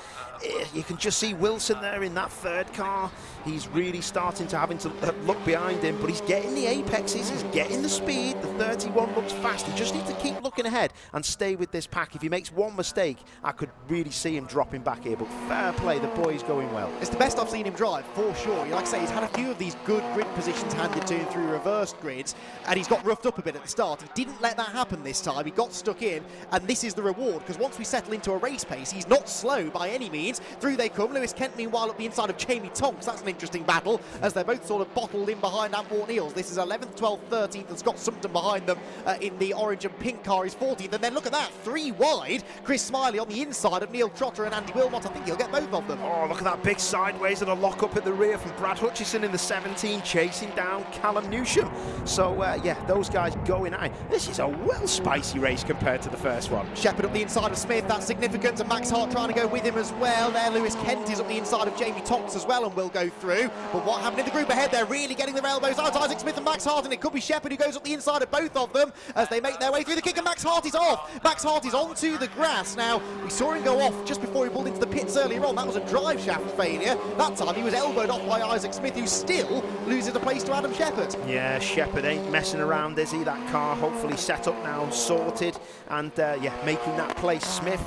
you can just see Wilson there in that third car. He's really starting to having to look behind him, but he's getting the apexes, he's getting the speed. The 31 looks fast. He just needs to keep looking ahead and stay with this pack. If he makes one mistake, I could really see him dropping back here, but fair play, the boy's going well.
well.
It's the best I've seen him drive, for sure. Like I say, he's had a few of these good grid positions handed to him through reversed grids, and he's got roughed up a bit at the start. He didn't let that happen this time. He got stuck in, and this is the reward, because once we settle into a race pace, he's not slow by any means. Through they come. Lewis Kent, meanwhile, up the inside of Jamie Tonks. That's an interesting battle, as they're both sort of bottled in behind Antwerp Eels. This is 11th, 12th, 13th, and Scott Sumpton behind them in the orange and pink car is 14th. And then look at that, 3 wide. Chris Smiley on the inside of Neil Trotter and Andy Wilmot. I think he'll get both of them.
Oh, look at that big sideways and a lock up at the rear from Brad Hutchison in the 17, chasing down Callum Newsham. So, yeah, those guys going at it. This is a well spicy race compared to the first one.
Shepherd up the inside of Smith, that's significant, and Max Hart trying to go with him as well. There, Lewis Kent is up the inside of Jamie Tonks as well and will go through. But what happened in the group ahead? They're really getting their elbows out. Isaac Smith and Max Hart, and it could be Shepherd who goes up the inside of both of them as they make their way through the kick, and Max Hart is off. Max Hart is onto the grass. Now, we saw him go off just before he pulled into the pits earlier on. That was a drive shaft failure. That time he was elbowed off by Isaac Smith, who still loses the place to Adam Shepherd.
Yeah, Shepherd ain't messing around, is he? That car hopefully set up now, sorted, and yeah, making that place. Smith,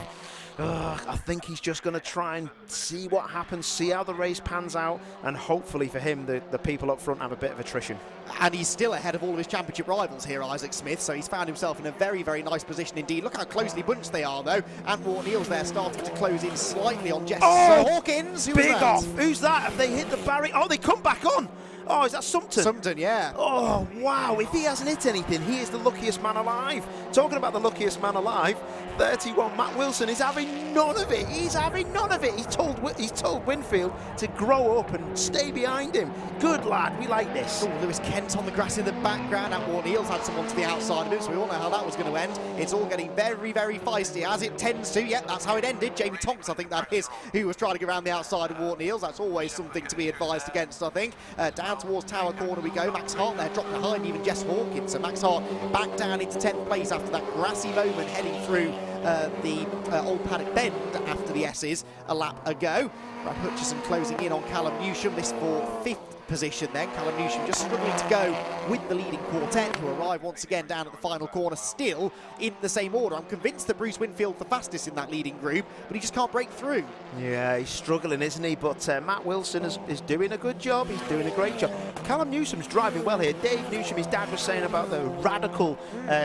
I think he's just going to try and see what happens, see how the race pans out, and hopefully for him, the people up front have a bit of attrition.
And he's still ahead of all of his championship rivals here, Isaac Smith, so he's found himself in a very, very nice position indeed. Look how closely bunched they are, though. Antwerp Eels there starting to close in slightly on Jess Hawkins.
Big off. Who's that? Have they hit the barrier? Oh, they come back on. Oh, is that Sumpton?
Sumpton, yeah.
Oh, wow. If he hasn't hit anything, he is the luckiest man alive. Talking about the luckiest man alive, 31, Matt Wilson is having none of it. He's having none of it. He's told Winfield to grow up and stay behind him. Good lad. We like this.
Oh, Lewis Kent on the grass in the background. Antwerp Eels had someone to the outside of him, so we all know how that was going to end. It's all getting very, very feisty, as it tends to. Yep, that's how it ended. Jamie Tonks, I think that is, who was trying to get around the outside of Antwerp Eels. That's always something to be advised against, I think. Down towards Tower Corner we go. Max Hart there dropped behind even Jess Hawkins. So Max Hart back down into 10th place after that grassy moment heading through the old Paddock bend after the S's a lap ago. Brad Hutchison closing in on Callum Newsham. This for 5th position then. Callum Newsham just struggling to go with the leading quartet, who arrive once again down at the final corner, still in the same order. I'm convinced that Bruce Winfield's the fastest in that leading group, but he just can't break through.
Yeah, he's struggling, isn't he? But Matt Wilson is doing a good job. He's doing a great job. Callum Newsom's driving well here. Dave Newsham, his dad, was saying about the radical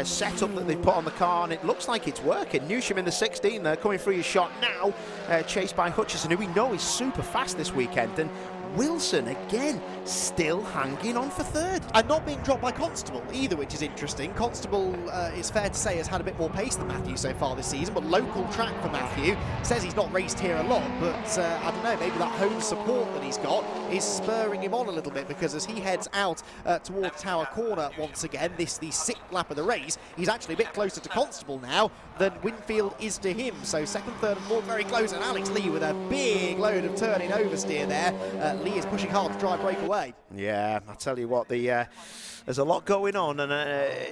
setup that they've put on the car, and it looks like it's working. Newsham in the 16 there, coming through his shot now, chased by Hutchison, who we know is super fast this weekend. And Wilson, again, still hanging on for 3rd.
And not being dropped by Constable either, which is interesting. Constable, it's fair to say, has had a bit more pace than Matthew so far this season, but local track for Matthew. Says he's not raced here a lot, but I don't know, maybe that home support that he's got is spurring him on a little bit, because as he heads out towards Tower Corner once again, the 6th lap of the race, he's actually a bit closer to Constable now than Winfield is to him. So 2nd, 3rd and 4th very close, and Alex Lee with a big load of turning oversteer there. Lee is pushing hard to try and break away.
Yeah, I tell you what, there's a lot going on, and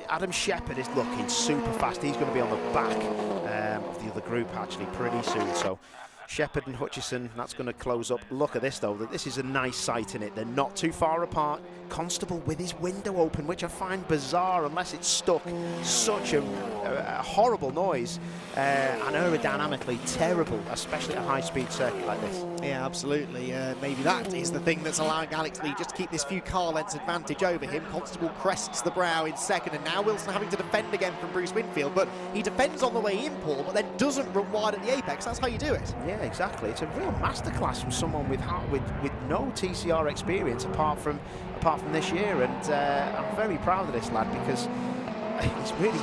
Adam Shepherd is looking super fast. He's going to be on the back of the other group actually pretty soon. So Shepherd and Hutchison, that's going to close up. Look at this though, this is a nice sight in it. They're not too far apart. Constable with his window open, which I find bizarre unless it's stuck. Such a horrible noise, and aerodynamically terrible, especially at a high-speed circuit like this.
Yeah, absolutely. Maybe that is the thing that's allowing Alex Lee just to keep this few car lengths advantage over him. Constable crests the brow in 2nd, and now Wilson having to defend again from Bruce Winfield, but he defends on the way in, Paul, but then doesn't run wide at the apex. That's how you do it.
Yeah, exactly. It's a real masterclass from someone with no TCR experience apart from this year, and I'm very proud of this lad, because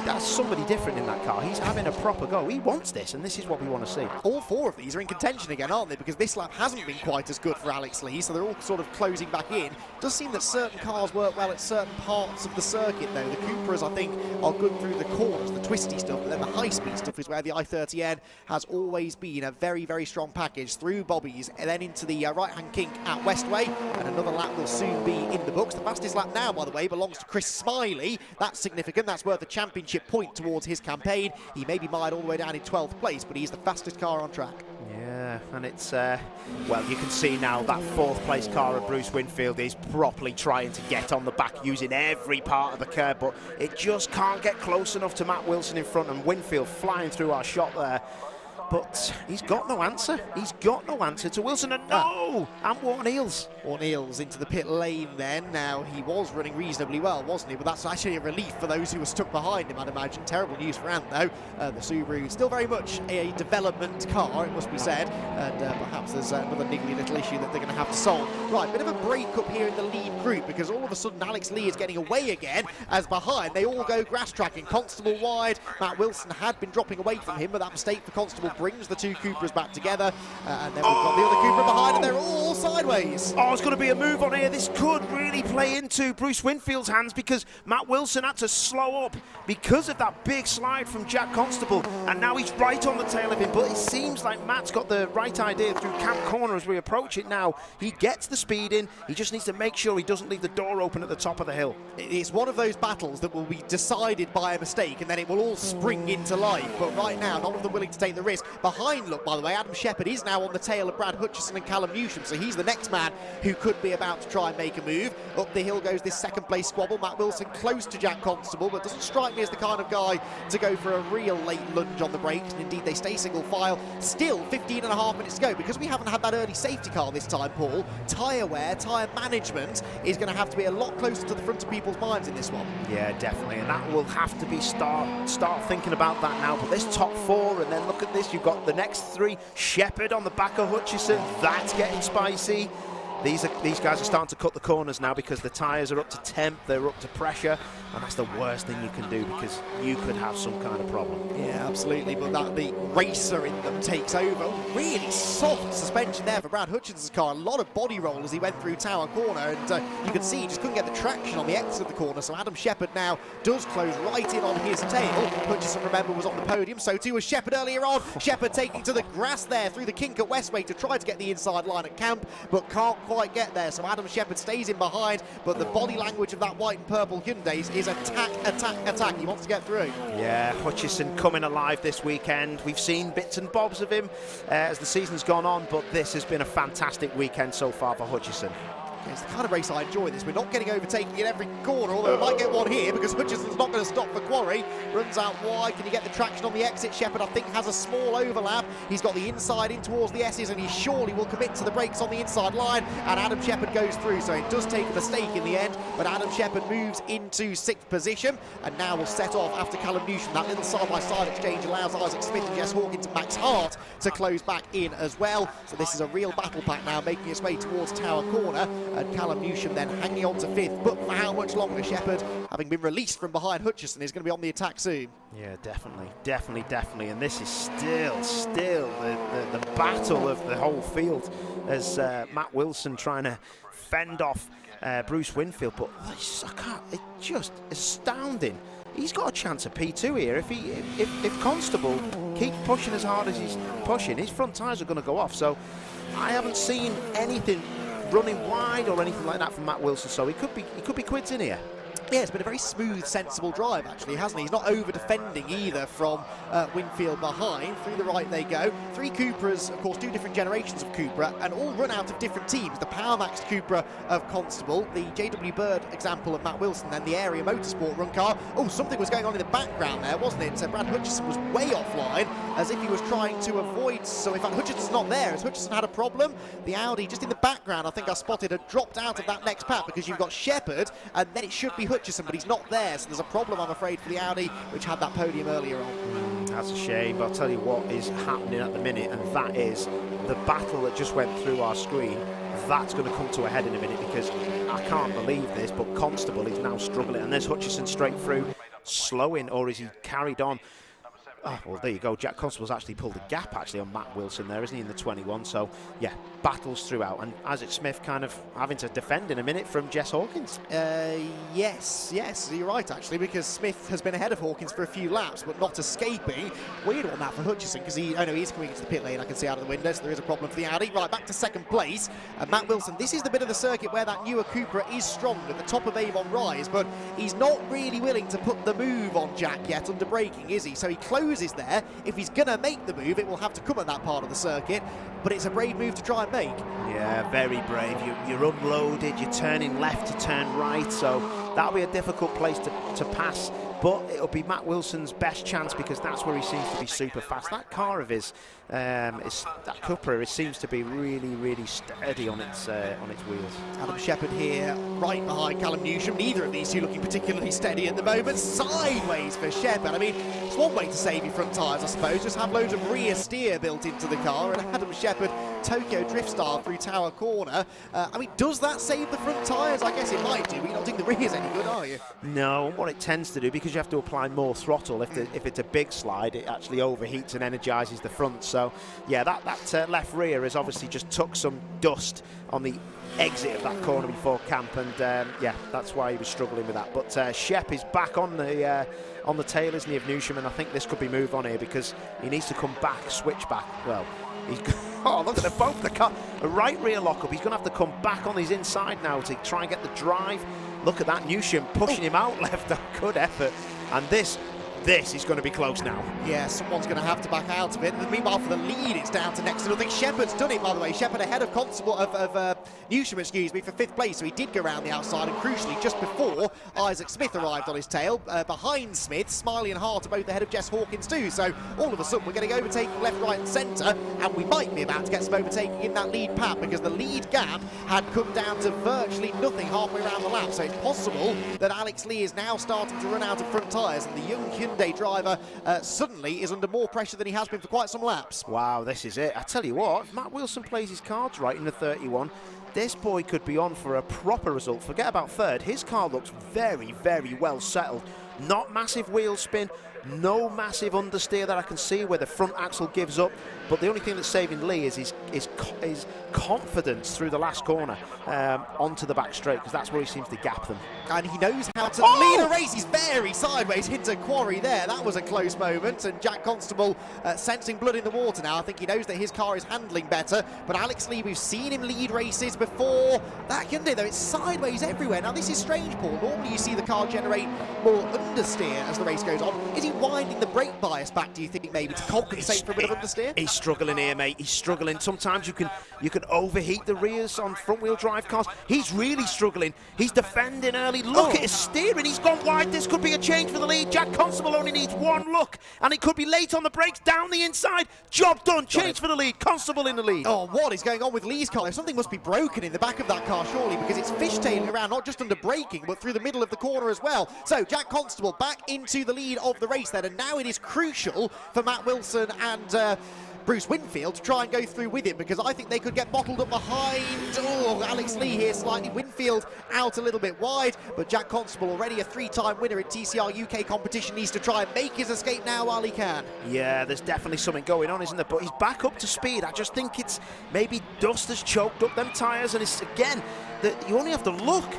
that's somebody different in that car. He's having a proper go. He wants this, and this is what we want to see.
All 4 of these are in contention again, aren't they? Because this lap hasn't been quite as good for Alex Lee, so they're all sort of closing back in. It does seem that certain cars work well at certain parts of the circuit, though. The Cupras, I think, are good through the corners, the twisty stuff, but then the high-speed stuff is where the i30N has always been a very, very strong package. Through Bobby's, and then into the right-hand kink at Westway, and another lap will soon be in the books. The fastest lap now, by the way, belongs to Chris Smiley. That's significant. That's worth a championship point towards his campaign. He may be mired all the way down in 12th place, but he's the fastest car on track.
Yeah, and it's, well, you can see now that 4th place car of Bruce Winfield is properly trying to get on the back, using every part of the curb, but it just can't get close enough to Matt Wilson in front, and Winfield flying through our shot there. but he's got no answer. He's got no answer to Wilson, and no! And Warren Eels.
Warren Eels into the pit lane then. Now, he was running reasonably well, wasn't he? But that's actually a relief for those who were stuck behind him, I'd imagine. Terrible news for Ant, though. The Subaru still very much a development car, it must be said, and perhaps there's another niggly little issue that they're going to have to solve. Right, bit of a break up here in the lead group, because all of a sudden Alex Lee is getting away again, as behind they all go grass tracking. Constable wide. Matt Wilson had been dropping away from him, but that mistake for Constable brings the two Cupras back together, and then we've got the other Cupra behind, and they're all sideways.
Oh, it's going to be a move on here. This could really play into Bruce Winfield's hands, because Matt Wilson had to slow up because of that big slide from Jack Constable, and now he's right on the tail of him. But it seems like Matt's got the right idea through Camp Corner as we approach it now. He gets the speed in. He just needs to make sure he doesn't leave the door open at the top of the hill.
It's one of those battles that will be decided by a mistake, and then it will all spring into life. But right now, none of them willing to take the risk. Behind, look, by the way, Adam Shepherd is now on the tail of Brad Hutchison and Callum Newsham, so he's the next man who could be about to try and make a move. Up the hill goes this second place squabble. Matt Wilson close to Jack Constable, but doesn't strike me as the kind of guy to go for a real late lunge on the brakes, and indeed they stay single file. Still 15.5 minutes to go, because we haven't had that early safety car this time, Paul. Tyre wear, tyre management is going to have to be a lot closer to the front of people's minds in this one.
Yeah, definitely, and that will have to be start thinking about that now. But this top four, and then look at this, you've got the next three. Shepherd on the back of Hutchison, that's getting spicy. These guys are starting to cut the corners now, because the tyres are up to temp, they're up to pressure, and that's the worst thing you can do, because you could have some kind of problem.
Yeah, absolutely, but the racer in them takes over. Really soft suspension there for Brad Hutchinson's car. A lot of body roll as he went through Tower Corner, and you can see he just couldn't get the traction on the exit of the corner, so Adam Shepherd now does close right in on his tail. Hutchison, remember, was on the podium, so too was Shepherd earlier on. Shepherd taking to the grass there through the kink at Westway to try to get the inside line at Camp, but can't quite get there, so Adam Shepherd stays in behind, but the body language of that white and purple Hyundai is attack, attack, attack. He wants to get through.
Yeah, Hutchison coming alive this weekend. We've seen bits and bobs of him as the season's gone on, but this has been a fantastic weekend so far for Hutchison.
It's the kind of race I enjoy this. We're not getting overtaken in every corner, although we might get one here, because Hutchison's not going to stop for Quarry. Runs out wide. Can he get the traction on the exit? Shepherd, I think, has a small overlap. He's got the inside in towards the S's, and he surely will commit to the brakes on the inside line, and Adam Shepherd goes through, so it does take a mistake in the end, but Adam Shepherd moves into 6th position, and now will set off after Callum Newsham. That little side-by-side exchange allows Isaac Smith and Jess Hawkins and Max Hart to close back in as well. So this is a real battle pack now, making its way towards Tower Corner, and Callum Newsham then hanging on to 5th, but for how much longer? Shepherd, having been released from behind Hutchison, is going to be on the attack soon.
Yeah, definitely, and this is still the battle of the whole field, as Matt Wilson trying to fend off Bruce Winfield, but it's just astounding. He's got a chance at P2 here. If Constable keeps pushing as hard as he's pushing, his front tyres are going to go off. So I haven't seen anything running wide or anything like that from Matt Wilson, so he could be quids in here.
Yeah, it's been a very smooth, sensible drive, actually, hasn't he? He's not over-defending either from Winfield behind. Through the right they go. 3 Cupras, of course, 2 different generations of Cupra, and all run out of different teams. The Powermax Cupra of Constable, the JW Bird example of Matt Wilson, then the Area Motorsport run car. Oh, something was going on in the background there, wasn't it? So Brad Hutchison was way offline, as if he was trying to avoid... So, in fact, Hutchison's not there. Has Hutchison had a problem? The Audi, just in the background, I think I spotted, had dropped out of that next pack, because you've got Shepherd, and then it should be Hutchison, but he's not there, so there's a problem, I'm afraid, for the Audi, which had that podium earlier on.
That's a shame, but I'll tell you what is happening at the minute, and that is the battle that just went through our screen. That's going to come to a head in a minute, because I can't believe this, but Constable is now struggling, and there's Hutchison straight through, slowing, or is he carried on? Oh, well, there you go. Jack Constable's actually pulled a gap, actually, on Matt Wilson there, isn't he, in the 21? So, yeah, battles throughout. And Isaac Smith kind of having to defend in a minute from Jess Hawkins.
Yes, you're right, actually, because Smith has been ahead of Hawkins for a few laps, but not escaping. Weird on that for Hutchison, because he's coming into the pit lane, I can see out of the window, so there is a problem for the Audi. Right, back to 2nd place. Matt Wilson, this is the bit of the circuit where that newer Cupra is strong at the top of Avon Rise, but he's not really willing to put the move on Jack yet under braking, is he? So he closes there. If he's going to make the move, it will have to come at that part of the circuit, but it's a brave move to try and make.
Yeah, very brave. You're unloaded, you're turning left to turn right, so that'll be a difficult place to pass. but it'll be Matt Wilson's best chance because that's where he seems to be super fast. That car of his, that Cupra, it seems to be really, really sturdy on its wheels.
Adam Shepherd here, right behind Callum Newsham. Neither of these two looking particularly steady at the moment. Sideways for Shepherd. I mean, it's one way to save your front tyres, I suppose. Just have loads of rear steer built into the car. And Adam Shepherd, Tokyo drift style through Tower Corner. I mean, does that save the front tyres? I guess it might do, but you're not doing the rears any good, are you?
No, what it tends to do, because you have to apply more throttle, if it's a big slide, it actually overheats and energises the front. So, yeah, that left rear has obviously just took some dust on the exit of that corner before camp, and yeah, that's why he was struggling with that. But Shep is back on the tail, isn't he, of Newsham, and I think this could be move on here because he needs to come back, switch back. Well, he's oh, look at them both, the car, a right rear lockup. He's going to have to come back on his inside now to try and get the drive. Look at that, Newsham pushing him out left. Good effort. And this is going to be close now.
Yeah, someone's going to have to back out of it. And meanwhile, for the lead, it's down to next to nothing. Shepherd's done it, by the way. Shepherd ahead of Constable of Newsham, excuse me, for 5th place. So he did go around the outside, and crucially, just before Isaac Smith arrived on his tail, behind Smith, Smiley and Hart are both ahead of Jess Hawkins too. So all of a sudden, we're getting overtaking left, right, and centre, and we might be about to get some overtaking in that lead pack because the lead gap had come down to virtually nothing halfway around the lap. So it's possible that Alex Lee is now starting to run out of front tyres, and the young Hyundai driver suddenly is under more pressure than he has been for quite some laps.
Wow, this is it. I tell you what, if Matt Wilson plays his cards right in the 31, this boy could be on for a proper result. Forget about third. His car looks very, very well settled. Not massive wheel spin, no massive understeer that I can see where the front axle gives up. But the only thing that's saving Lee is his confidence through the last corner onto the back straight, because that's where he seems to gap them.
And he knows how to lead a race. He's very sideways, hit a quarry there. That was a close moment. And Jack Constable sensing blood in the water now. I think he knows that his car is handling better. But Alex Lee, we've seen him lead races before. That Hyundai, though, it's sideways everywhere. Now, this is strange, Paul. Normally you see the car generate more understeer as the race goes on. Is he winding the brake bias back, do you think, maybe to compensate for a bit of understeer?
He's struggling here, mate. He's struggling. Sometimes you can overheat the rears on front-wheel drive cars. He's really struggling. He's defending early. Look at his steering. He's gone wide. This could be a change for the lead. Jack Constable only needs one look, and it could be late on the brakes, down the inside. Job done. Change for the lead. Constable in the lead.
Oh, what is going on with Lee's car? Something must be broken in the back of that car, surely, because it's fishtailing around, not just under braking, but through the middle of the corner as well. So Jack Constable back into the lead of the race then, and now it is crucial for Matt Wilson and Bruce Winfield to try and go through with him, because I think they could get bottled up behind. Oh, Alex Lee here slightly. Winfield out a little bit wide, but Jack Constable, already a 3-time winner in TCR UK competition, needs to try and make his escape now while he can. Yeah, there's definitely something going on, isn't there? But he's back up to speed. I just think it's maybe dust has choked up them tyres, and it's again that you only have to look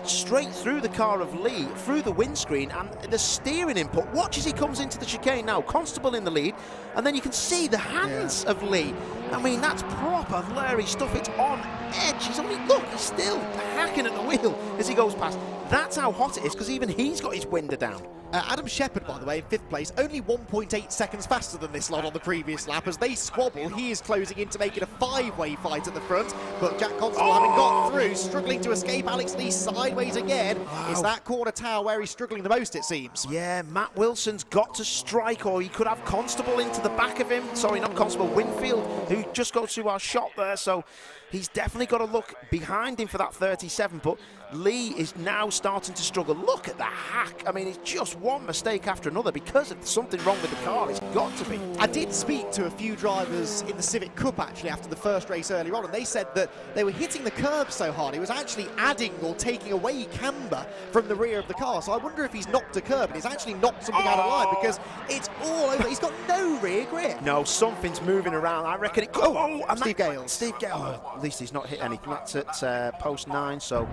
straight through the car of Lee, through the windscreen, and the steering input. Watch as he comes into the chicane now. Constable in the lead, and then you can see the hands of Lee. I mean, that's proper Larry stuff. It's on edge. He's only, look, he's still hacking at the wheel as he goes past. That's how hot it is, because even he's got his winder down. Adam Shepherd, by the way, in 5th place, only 1.8 seconds faster than this lot on the previous lap. As they squabble, he is closing in to make it a 5-way fight at the front. But Jack Constable, having got through, struggling to escape. Alex Lee sideways again. Wow. It's that corner tower where he's struggling the most, it seems.
Yeah, Matt Wilson's got to strike, or he could have Constable into the back of him. Sorry, not Constable, Winfield, who just goes through our shot there. So he's definitely got to look behind him for that 37, but Lee is now starting to struggle. Look at the hack. I mean, it's just one mistake after another because of something wrong with the car. It's got to be.
I did speak to a few drivers in the Civic Cup, actually, after the first race earlier on, and they said that they were hitting the curb so hard, it was actually adding or taking away camber from the rear of the car. So I wonder if he's knocked a curb and he's actually knocked something out of line, because it's all over. He's got no rear grip.
No, something's moving around. I reckon it could.
And Steve Gales.
Steve Gales. Oh, at least he's not hit anything. That's at post 9, so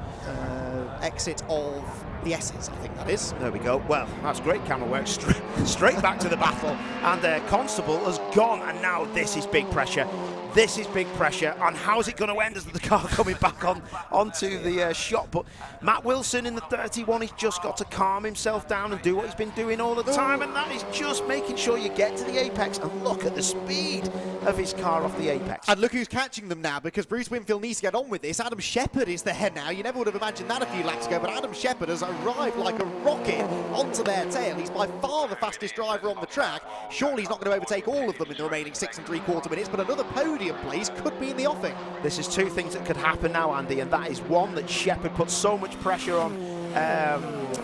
exit of the S's, I think that is.
There we go. Well, that's great camera work. Straight back to the battle, and Constable has gone, and now this is big pressure. This is big pressure, and how's it going to end as the car coming back onto the shot? But Matt Wilson in the 31, he's just got to calm himself down and do what he's been doing all the time, and that is just making sure you get to the apex. And look at the speed of his car off the apex.
And look who's catching them now, because Bruce Winfield needs to get on with this. Adam Shepherd is there now. You never would have imagined that a few laps ago, but Adam Shepherd has arrived like a rocket onto their tail. He's by far the fastest driver on the track. Surely he's not going to overtake all of them in the remaining 6 3/4 minutes, but another podium place could be in the offing.
This is two things that could happen now, Andy, and that is one, that Shepherd puts so much pressure on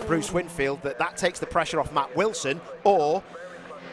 Bruce Winfield that takes the pressure off Matt Wilson, or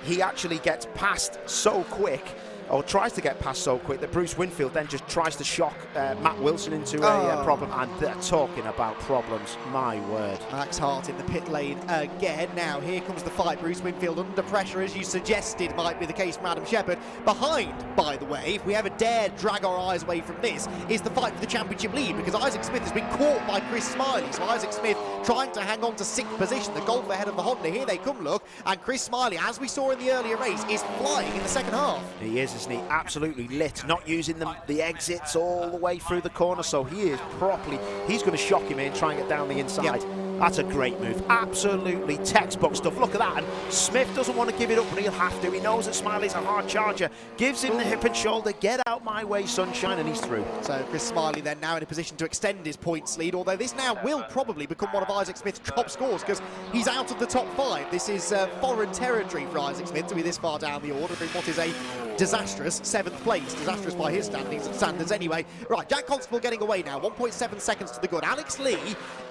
he actually gets past so quick, or tries to get past so quick, that Bruce Winfield then just tries to shock Matt Wilson into a problem. And they're talking about problems, my word.
Max Hart in the pit lane again. Now here comes the fight. Bruce Winfield under pressure, as you suggested might be the case from Adam Shepherd. Behind, by the way, if we ever dare drag our eyes away from this, is the fight for the championship lead, because Isaac Smith has been caught by Chris Smiley. So Isaac Smith trying to hang on to 6th position, the Golf ahead of the Honda. Here they come, look, and Chris Smiley, as we saw in the earlier race, is flying in the second half.
He is, isn't he? Absolutely lit, not using the exits all the way through the corner, so he is properly, he's going to shock him in, try and get down the inside. Yep. That's a great move, absolutely textbook stuff. Look at that, and Smith doesn't want to give it up, but he'll have to. He knows that Smiley's a hard charger, gives him the hip and shoulder, get out my way, sunshine, and he's through. So
Chris Smiley then now in a position to extend his points lead, although this now will probably become one of Isaac Smith's top scores, because he's out of the top 5. This is foreign territory for Isaac Smith to be this far down the order in what is a disastrous 7th place. Disastrous by his standards anyway. Right, Jack Constable getting away now, 1.7 seconds to the good. Alex Lee,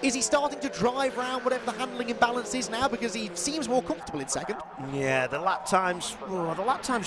is he starting to drive around whatever the handling imbalance is now, because he seems more comfortable in second?
Yeah, the lap times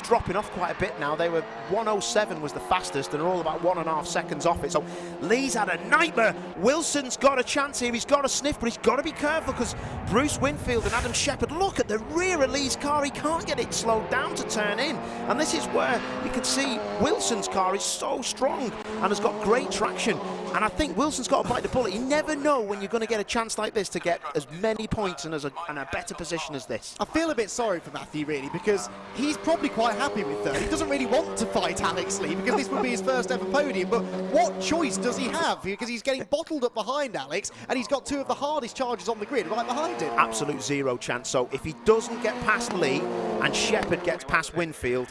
dropping off quite a bit now. They were 1:07 was the fastest, and they're all about 1.5 seconds off it. So Lee's had a nightmare. Wilson's got a chance here. He's got a sniff, but he's got to be careful, because Bruce Winfield and Adam Shepherd, look at the rear of Lee's car. He can't get it slowed down to turn in, and this is where you can see Wilson's car is so strong and has got great traction, and I think Wilson's got to bite the bullet. You never know when you're going to get a chance like this to get as many points and a better position as this.
I feel a bit sorry for Matthew, really, because he's probably quite happy with third. He doesn't really want to fight Alex Lee, because this would be his first ever podium, but what choice does he have? Because he's getting bottled up behind Alex, and he's got 2 of the hardest chargers on the grid right behind him.
Absolute zero chance. So if he doesn't get past Lee and Shepherd gets past Winfield,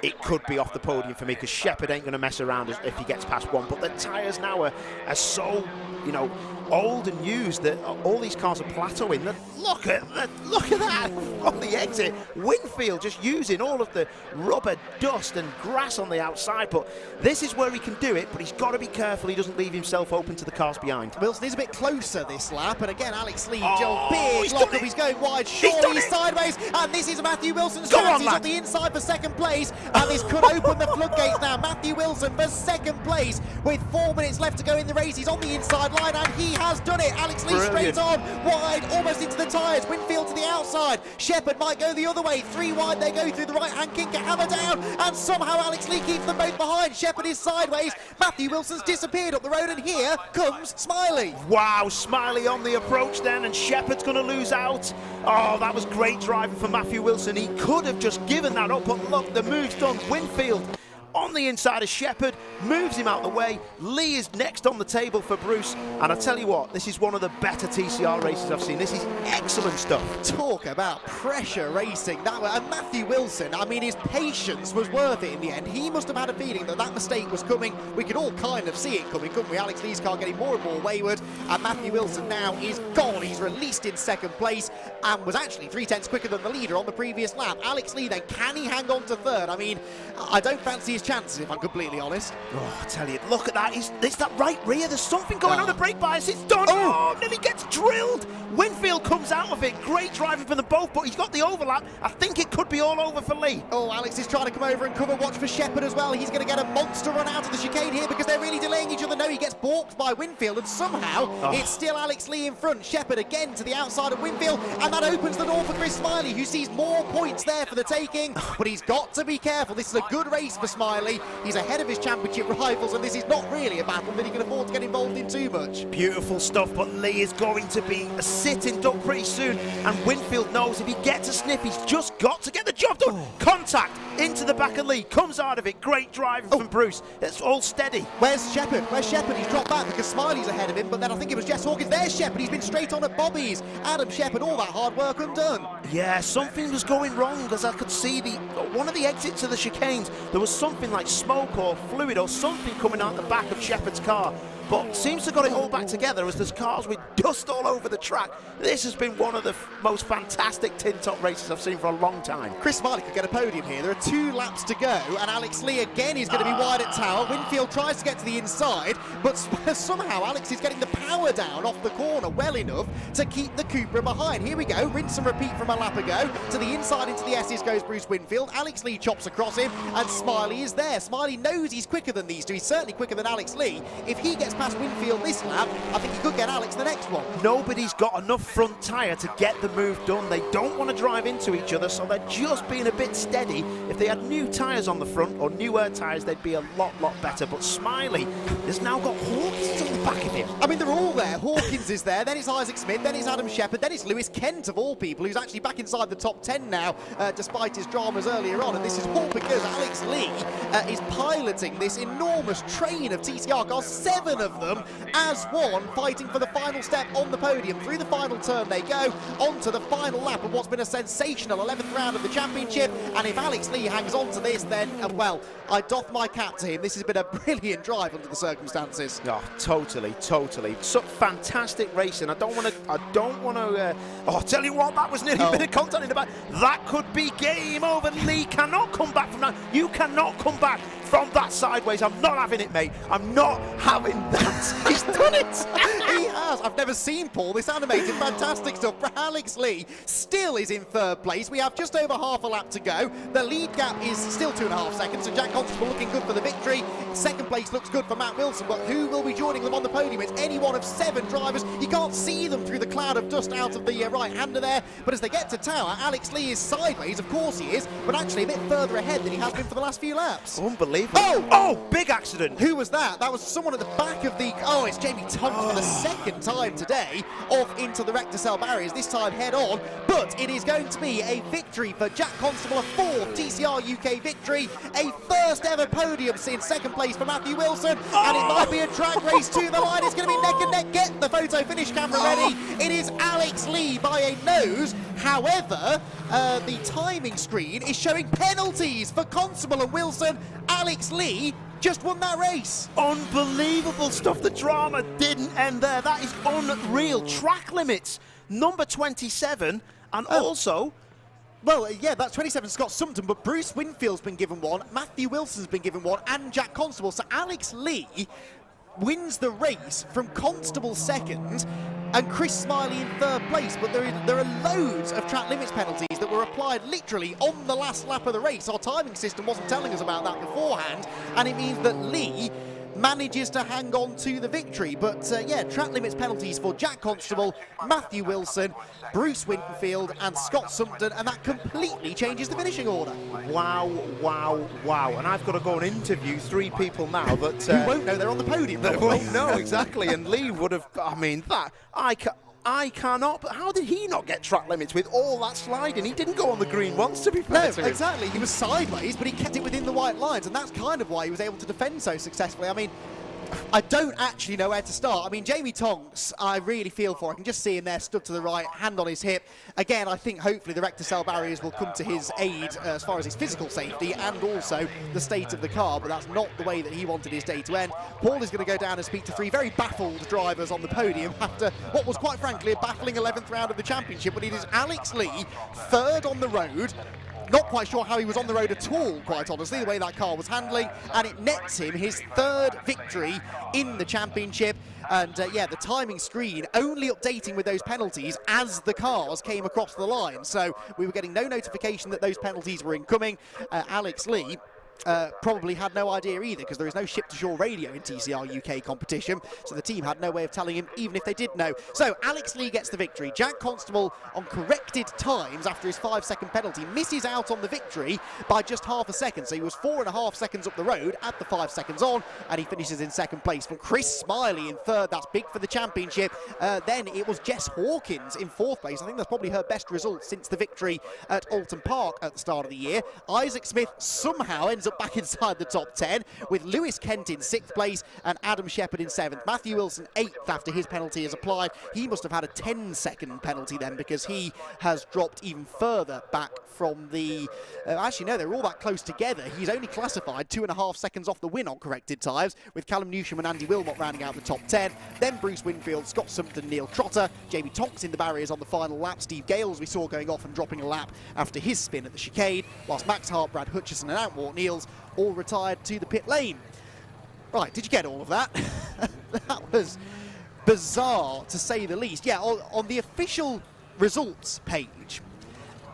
it could be off the podium for me, because Shepherd ain't going to mess around if he gets past one. But the tyres now are so, you know, old and used that all these cars are plateauing. Look at that on the exit. Winfield just using all of the rubber, dust and grass on the outside. But this is where he can do it, but he's got to be careful he doesn't leave himself open to the cars behind.
Wilson is a bit closer this lap, and again Alex Lee, big lock up, he's going wide, surely he's sideways, and this is Matthew Wilson's chance. He's on the inside for second place, and this could open the floodgates now. Matthew Wilson for second place with 4 minutes left to go in the race. He's on the inside line, and he has done it. Alex Lee straight on, wide, almost into the tyres. Winfield to the outside. Shepherd might go the other way. 3 wide, they go through the right-hand kinker, hammer down, and somehow Alex Lee keeps them both behind. Shepherd is sideways. Matthew Wilson's disappeared up the road, and here comes Smiley.
Wow, Smiley on the approach then, and Shepherd's going to lose out. Oh, that was great driving for Matthew Wilson. He could have just given that up, but look, the move's done. Winfield on the inside of Shepherd, moves him out the way. Lee is next on the table for Bruce, and I tell you what, this is one of the better TCR races I've seen. This is excellent stuff.
Talk about pressure racing. And Matthew Wilson, I mean, his patience was worth it in the end. He must have had a feeling that mistake was coming. We could all kind of see it coming, couldn't we? Alex Lee's car getting more and more wayward, and Matthew Wilson now is gone. He's released in second place and was actually 3/10 quicker than the leader on the previous lap. Alex Lee then, can he hang on to third? I mean, I don't fancy his chances, if I'm completely honest.
Oh, I tell you, look at that. It's that right rear. There's something going on the brake bias. It's done. Oh, nearly gets drilled. Winfield comes out of it. Great driving for them both, but he's got the overlap. I think it could be all over for Lee.
Oh, Alex is trying to come over and cover watch for Shepherd as well. He's going to get a monster run out of the chicane here, because they're really delaying each other. No, he gets balked by Winfield, and somehow it's still Alex Lee in front. Shepherd again to the outside of Winfield, and that opens the door for Chris Smiley, who sees more points there for the taking. But he's got to be careful. This is a good race for Smiley. He's ahead of his championship rivals, and this is not really a battle that he can afford to get involved in too much.
Beautiful stuff, but Lee is going to be a sitting duck pretty soon, and Winfield knows if he gets a sniff, he's just got to get the job done. Contact into the back of Lee, comes out of it, great driving from Bruce. It's all steady.
Where's Shepherd? Where's Shepherd? He's dropped back because Smiley's ahead of him, but then I think it was Jess Hawkins. There's Shepherd, he's been straight on at Bobby's. Adam Shepherd, all that hard work undone.
Yeah, something was going wrong, as I could see one of the exits of the chicanes, there was something like smoke or fluid or something coming out the back of Shepherd's car. But seems to have got it all back together as there's cars with dust all over the track. This has been one of the most fantastic tin top races I've seen for a long time.
Chris Smiley could get a podium here. There are 2 laps to go, and Alex Lee again is going to be wide at Tower. Winfield tries to get to the inside, but somehow Alex is getting the power down off the corner well enough to keep the Cupra behind. Here we go, rinse and repeat from a lap ago. To the inside into the S's goes Bruce Winfield. Alex Lee chops across him, and Smiley is there. Smiley knows he's quicker than these two. He's certainly quicker than Alex Lee. If he gets past Winfield this lap, I think he could get Alex the next one.
Nobody's got enough front tyre to get the move done. They don't want to drive into each other, so they're just being a bit steady. If they had new tyres on the front or newer tyres, they'd be a lot better. But Smiley has now got Hawkins on the back of him.
I mean, they're all there. Hawkins is there, then it's Isaac Smith, then it's Adam Shepherd, then it's Lewis Kent of all people, who's actually back inside the top 10 now, despite his dramas earlier on. And this is all because Alex Lee is piloting this enormous train of TCR cars, 7 of them as one, fighting for the final step on the podium. Through the final turn they go, on to the final lap of what's been a sensational 11th round of the championship. And if Alex Lee hangs on to this, then, well, I doff my cap to him. This has been a brilliant drive under the circumstances.
Oh, totally. So fantastic racing. I don't want to, I'll tell you what, that was nearly a bit of contact in the back. That could be game over. Lee cannot come back from that. You cannot come back from that sideways. I'm not having it, mate. I'm not having that. He's done it.
He has. I've never seen Paul this animated. Fantastic stuff. For Alex Lee still is in 3rd place. We have just over half a lap to go. The lead gap is still 2.5 seconds, so Jack Constable looking good for the victory. 2nd place looks good for Matt Wilson, but who will be joining them on the podium? It's any one of 7 drivers. You can't see them through the cloud of dust out of the right-hander there, but as they get to Tower, Alex Lee is sideways, of course he is, but actually a bit further ahead than he has been for the last few laps.
Unbelievable.
Oh,
big accident.
Who was that? That was someone at the back of the... Oh, it's Jamie Tonks for the 2nd time today, off into the wreck to cell barriers, this time head on, but it is going to be a victory for Jack Constable, a 4th TCR UK victory, a 1st ever podium since 2nd place for Matthew Wilson, and it might be a drag race to the line. It's going to be neck and neck. Get the photo finish camera ready. It is Alex Lee by a nose. However, the timing screen is showing penalties for Constable and Wilson. Alex Lee just won that race.
Unbelievable stuff. The drama didn't end there. That is unreal. Track limits, number 27, and also...
Well, yeah, that's 27 Scott Sumpton, but Bruce Winfield's been given one, Matthew Wilson's been given one, and Jack Constable. So Alex Lee wins the race from Constable 2nd and Chris Smiley in 3rd place, but there are loads of track limits penalties that were applied literally on the last lap of the race. Our timing system wasn't telling us about that beforehand, and it means that Lee manages to hang on to the victory. But yeah, track limits penalties for Jack Constable, Matthew Wilson, Bruce Winfield and Scott Sumpton, and that completely changes the finishing order.
Wow. And I've got to go and interview 3 people now that...
who won't know they're on the podium.
That won't know, exactly. And Lee would have... I mean, that... I cannot, but how did he not get track limits with all that sliding? He didn't go on the green once, to be fair to him.
Exactly. He was sideways, but he kept it within the white lines, and that's kind of why he was able to defend so successfully. I mean, I don't actually know where to start. I mean, Jamie Tonks, I really feel for. I can just see him there, stood to the right, hand on his hip. Again, I think hopefully the wreck to cell barriers will come to his aid as far as his physical safety and also the state of the car, but that's not the way that he wanted his day to end. Paul is going to go down and speak to 3 very baffled drivers on the podium after what was quite frankly a baffling 11th round of the championship, but it is Alex Lee, 3rd on the road. Not quite sure how he was on the road at all, quite honestly, the way that car was handling, and it nets him his 3rd victory in the championship. And yeah, the timing screen only updating with those penalties as the cars came across the line. So we were getting no notification that those penalties were incoming. Alex Lee probably had no idea either, because there is no ship-to-shore radio in TCR UK competition, so the team had no way of telling him, even if they did know. So Alex Lee gets the victory. Jack Constable, on corrected times after his 5-second penalty, misses out on the victory by just half a second. So he was 4.5 seconds up the road, add the 5 seconds on, and he finishes in second place. But Chris Smiley in third, that's big for the championship. Then it was Jess Hawkins in fourth place. I think that's probably her best result since the victory at Alton Park at the start of the year. Isaac Smith somehow ends up back inside the top 10, with Lewis Kent in 6th place and Adam Shepherd in 7th. Matthew Wilson 8th after his penalty is applied. He must have had a 10-second penalty then, because he has dropped even further back from the... actually, no, they're all that close together. He's only classified 2.5 seconds off the win on corrected times, with Callum Newsham and Andy Wilmot rounding out the top 10. Then Bruce Winfield, Scott Sumpton, Neil Trotter, Jamie Tonks in the barriers on the final lap. Steve Gales we saw going off and dropping a lap after his spin at the chicane, whilst Max Hart, Brad Hutchison and Outwart Niels all retired to the pit lane. Right, did you get all of that? That was bizarre, to say the least. Yeah, on the official results page,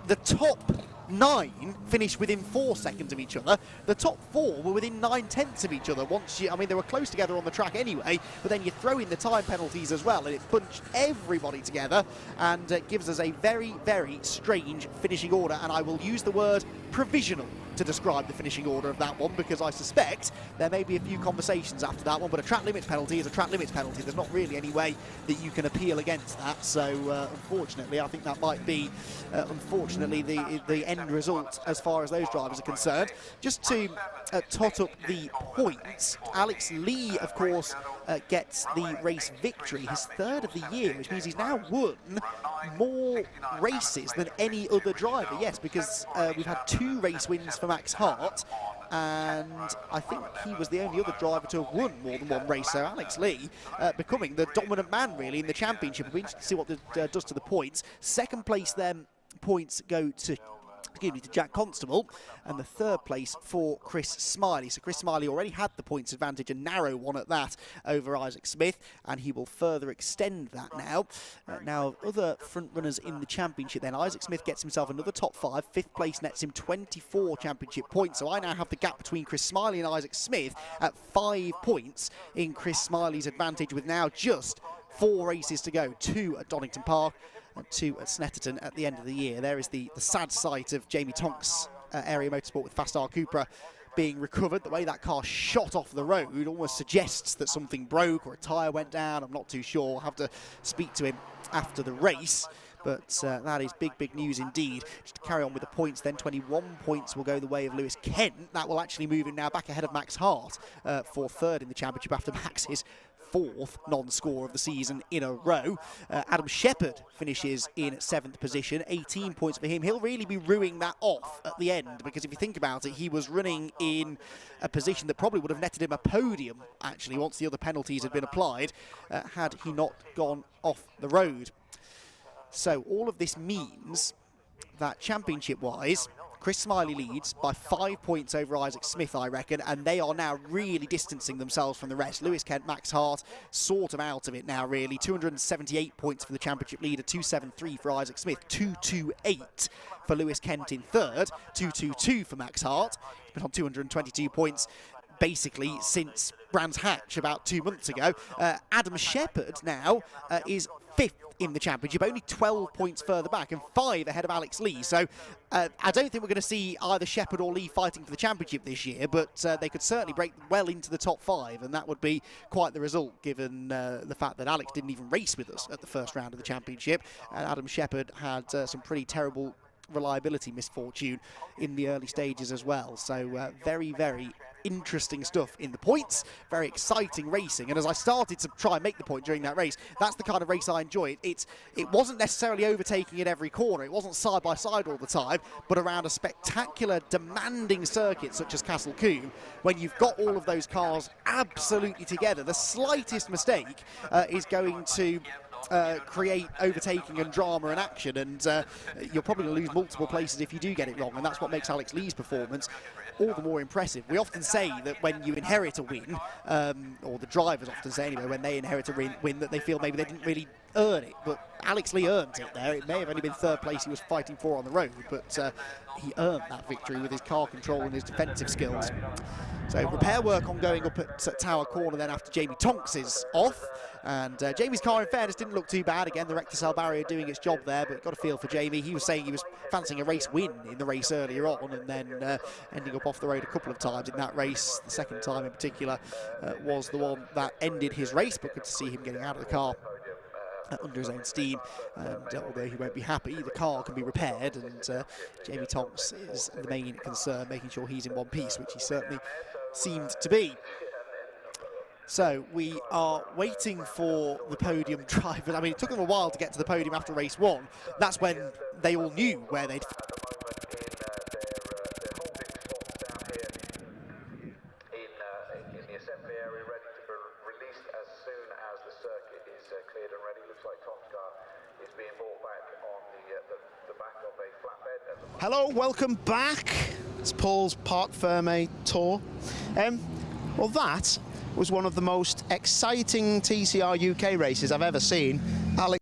the top 9 finished within 4 seconds of each other. The top 4 were within 9/10 of each other. I mean, they were close together on the track anyway, but then you throw in the time penalties as well, and it bunched everybody together, and gives us a very, very strange finishing order. And I will use the word provisional to describe the finishing order of that one, because I suspect there may be a few conversations after that one, but a track limits penalty is a track limits penalty. There's not really any way that you can appeal against that. So unfortunately, I think that might be unfortunately the end result as far as those drivers are concerned. Just to tot up the points, Alex Lee, of course, gets the race victory, his 3rd of the year, which means he's now won more races than any other driver. Yes, because we've had 2 race wins for Max Hart, and I think he was the only other driver to have won more than one race. So Alex Lee becoming the dominant man really in the championship. It'll be interesting to see what it does to the points. 2nd place then, points go to Jack Constable, and the 3rd place for Chris Smiley. So Chris Smiley already had the points advantage, a narrow one at that, over Isaac Smith, and he will further extend that now. Now, other front runners in the championship then. Isaac Smith gets himself another top 5. 5th place nets him 24 championship points. So I now have the gap between Chris Smiley and Isaac Smith at 5 points in Chris Smiley's advantage, with now just 4 races to go. 2 at Donington Park and 2 at Snetterton at the end of the year. There is the sad sight of Jamie Tonks area motorsport with Fast R Cupra being recovered. The way that car shot off the road almost suggests that something broke or a tyre went down. I'm not too sure. I'll have to speak to him after the race. But that is big, big news indeed. Just to carry on with the points then, 21 points will go the way of Lewis Kent. That will actually move him now back ahead of Max Hart for 3rd in the championship after Max's 4th non-score of the season in a row. Adam Shepherd finishes in 7th position, 18 points for him. He'll really be ruining that off at the end, because if you think about it, he was running in a position that probably would have netted him a podium, actually, once the other penalties had been applied, had he not gone off the road. So all of this means that championship-wise, Chris Smiley leads by 5 points over Isaac Smith, I reckon, and they are now really distancing themselves from the rest. Lewis Kent, Max Hart, sort of out of it now, really. 278 points for the championship leader, 273 for Isaac Smith, 228 for Lewis Kent in 3rd, 222 for Max Hart. He's been on 222 points basically since Brands Hatch about 2 months ago. Adam Shepherd now is 5th in the championship, only 12 points further back and 5 ahead of Alex Lee. So I don't think we're going to see either Shepherd or Lee fighting for the championship this year, but they could certainly break well into the top 5, and that would be quite the result given the fact that Alex didn't even race with us at the first round of the championship. Adam Shepherd had some pretty terrible reliability misfortune in the early stages as well. So very, very interesting stuff in the points, very exciting racing. And as I started to try and make the point during that race, that's the kind of race I enjoy. It wasn't necessarily overtaking at every corner, it wasn't side by side all the time, but around a spectacular demanding circuit such as Castle Combe, when you've got all of those cars absolutely together, the slightest mistake is going to create overtaking and drama and action, and you're probably going to lose multiple places if you do get it wrong, and that's what makes Alex Lee's performance all the more impressive. We often say that when you inherit a win, or the drivers often say anyway, when they inherit a win, that they feel maybe they didn't really
earn it, but Alex Lee earned it there. It may have only been third place he was fighting for on the road, but he earned that victory with his car control and his defensive skills. So repair work ongoing up at Tower Corner then after Jamie Tonks is off. And Jamie's car, in fairness, didn't look too bad. Again, the recticel barrier doing its job there, but got a feel for Jamie. He was saying he was fancying a race win in the race earlier on, and then ending up off the road a couple of times in that race. The second time in particular was the one that ended his race, but good to see him getting out of the car under his own steam. And although he won't be happy, the car can be repaired, and Jamie Tonks is the main concern, making sure he's in one piece, which he certainly seemed to be. So we are waiting for the podium drivers. I mean, it took them a while to get to the podium after race one. That's when they all knew where they'd...
Hello, welcome back. It's Paul's Parc Fermé tour. Well, that was one of the most exciting TCR UK races I've ever seen. Alex.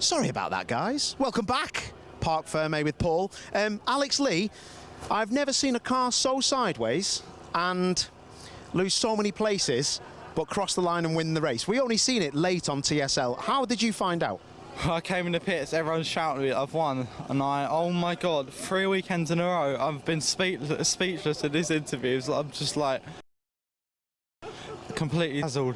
Sorry about that, guys. Welcome back, Parc Fermé with Paul. Alex Lee, I've never seen a car so sideways and lose so many places, but cross the line and win the race. We only seen it late on TSL. How did you find out?
I came in the pits, everyone's shouting at me, I've won, and oh my God, 3 weekends in a row, I've been speechless in these interviews. I'm just like, completely dazzled.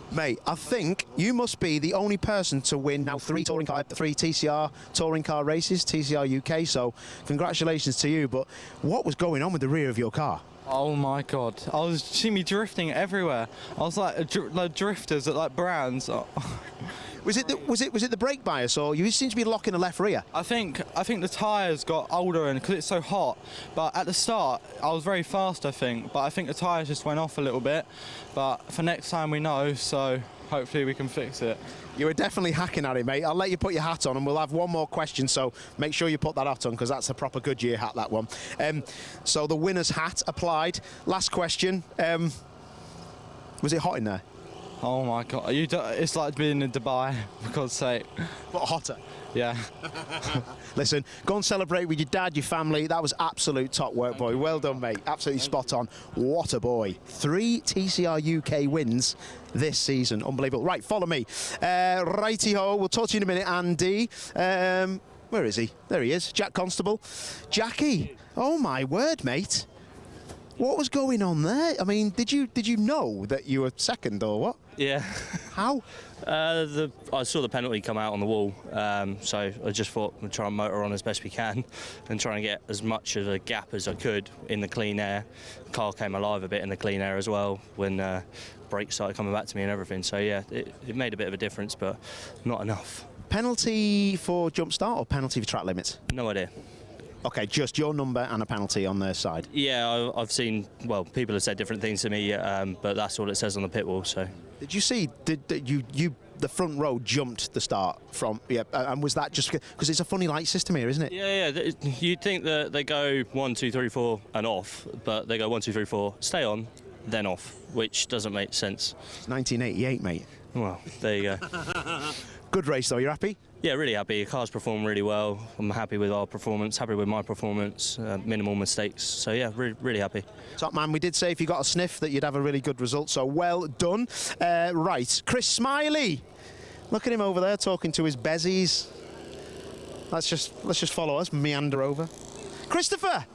Mate, I think you must be the only person to win now three TCR touring car races, TCR UK, so congratulations to you. But what was going on with the rear of your car?
Oh my God, I was seeing me drifting everywhere. I was like drifters at like brands.
Was it the brake bias, or you seem to be locking the left rear?
I think the tyres got older, and because it's so hot. But at the start, I was very fast, I think. But I think the tyres just went off a little bit. But for next time, we know. So hopefully we can fix it.
You were definitely hacking at it, mate. I'll let you put your hat on, and we'll have one more question. So make sure you put that hat on, because that's a proper Goodyear hat, that one. So the winner's hat applied. Last question. Was it hot in there?
Oh my God, it's like being in Dubai, for God's sake.
But hotter?
Yeah.
Listen, go and celebrate with your dad, your family. That was absolute top work, boy. Well done, mate. Absolutely spot on. What a boy. 3 TCR UK wins this season. Unbelievable. Right, follow me. Righty-ho, we'll talk to you in a minute, Andy. Where is he? There he is, Jack Constable. Jackie, oh my word, mate. What was going on there? I mean, did you know that you were second or what?
Yeah.
How?
I saw the penalty come out on the wall, so I just thought we'd try and motor on as best we can and try and get as much of a gap as I could in the clean air. The car came alive a bit in the clean air as well when brakes started coming back to me and everything. So yeah, it made a bit of a difference, but not enough.
Penalty for jump start or penalty for track limits?
No idea.
Okay, just your number and a penalty on their side.
Yeah, I've seen, well, people have said different things to me, but that's all it says on the pit wall, so.
Did you see, the front row jumped the start from, and was that just, because it's a funny light system here, isn't it?
Yeah, you'd think that they go 1, 2, 3, 4 and off, but they go 1, 2, 3, 4, stay on, then off, which doesn't make sense.
It's 1988, mate.
Well, there you go.
Good race though, you're happy?
Yeah, really happy. The car's performed really well. I'm happy with our performance, happy with my performance, minimal mistakes. So yeah, really happy.
Top man, we did say if you got a sniff that you'd have a really good result, so well done. Right, Chris Smiley. Look at him over there talking to his bezies. Let's just follow us, meander over. Christopher,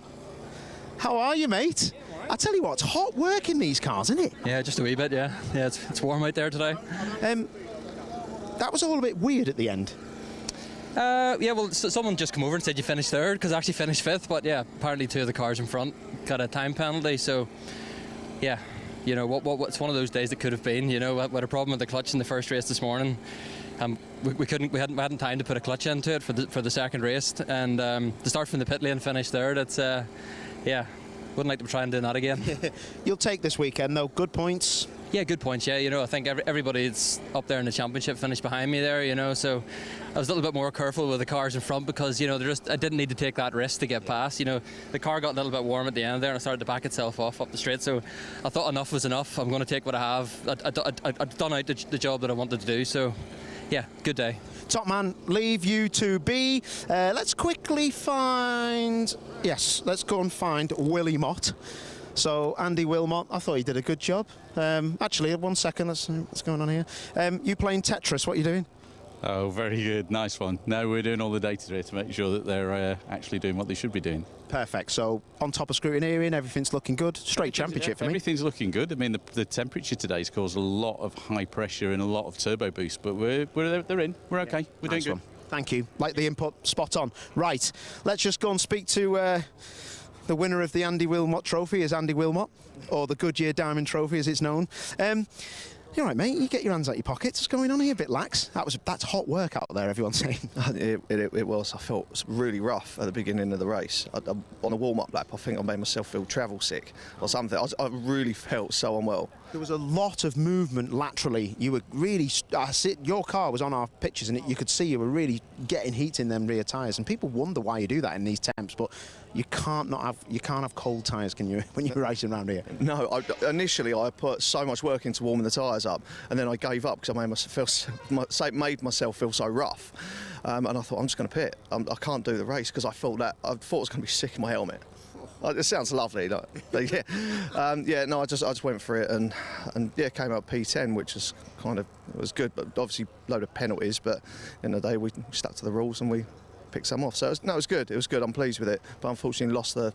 how are you, mate? I tell you what, it's hot work in these cars, isn't it?
Yeah, just a wee bit, yeah. Yeah, it's warm out there today.
That was all a bit weird at the end.
Yeah, well, someone just come over and said you finished third, because I actually finished fifth, but yeah, apparently two of the cars in front got a time penalty, so yeah, you know, it's one of those days that could have been, you know, we had a problem with the clutch in the first race this morning. We hadn't time to put a clutch into it for the second race, and to start from the pit lane and finish third, it's yeah, wouldn't like to try and do that again.
You'll take this weekend though, good points.
Yeah, good points. Yeah, you know, I think everybody's up there in the championship finished behind me there, you know, so I was a little bit more careful with the cars in front because, you know, I didn't need to take that risk to get past. You know, the car got a little bit warm at the end there and it started to back itself off up the straight, so I thought enough was enough. I'm going to take what I have. I'd done out the job that I wanted to do, so yeah, good day.
Top man, leave you to be. Let's quickly find... Yes, let's go and find Willie Mott. So, Andy Wilmot, I thought he did a good job. Actually, 1 second, let's see what's going on here. You playing Tetris, what are you doing?
Oh, very good, nice one. No, we're doing all the data today to make sure that they're actually doing what they should be doing.
Perfect, so on top of scrutineering, everything's looking good. Straight championship for me.
Everything's looking good. I mean, the temperature today's caused a lot of high pressure and a lot of turbo boost, but they're in, we're okay, we're
nice
doing good.
One. Thank you, like the input, spot on. Right, let's just go and speak to... the winner of the Andy Wilmot Trophy is Andy Wilmot, or the Goodyear Diamond Trophy as it's known. You're right, mate, you get your hands out your pockets. What's going on here? A bit lax. That's hot work out there, everyone's saying.
It was. I felt really rough at the beginning of the race. On a warm-up lap, I think I made myself feel travel sick or something. I really felt so unwell.
There was a lot of movement laterally. You were really... your car was on our pictures and you could see you were really getting heat in them rear tyres, and people wonder why you do that in these temps, but you can't have cold tyres, can you, when you're racing around here?
No, initially I put so much work into warming the tyres up, and then I gave up because I made myself feel so rough, and I thought I'm just going to pit. I can't do the race because I thought I was going to be sick in my helmet. It sounds lovely, but yeah. No, I just went for it and yeah, came out P10, which is it was good, but obviously a load of penalties. But in the day we stuck to the rules and we picked some off. So it was good. It was good. I'm pleased with it. But unfortunately, lost the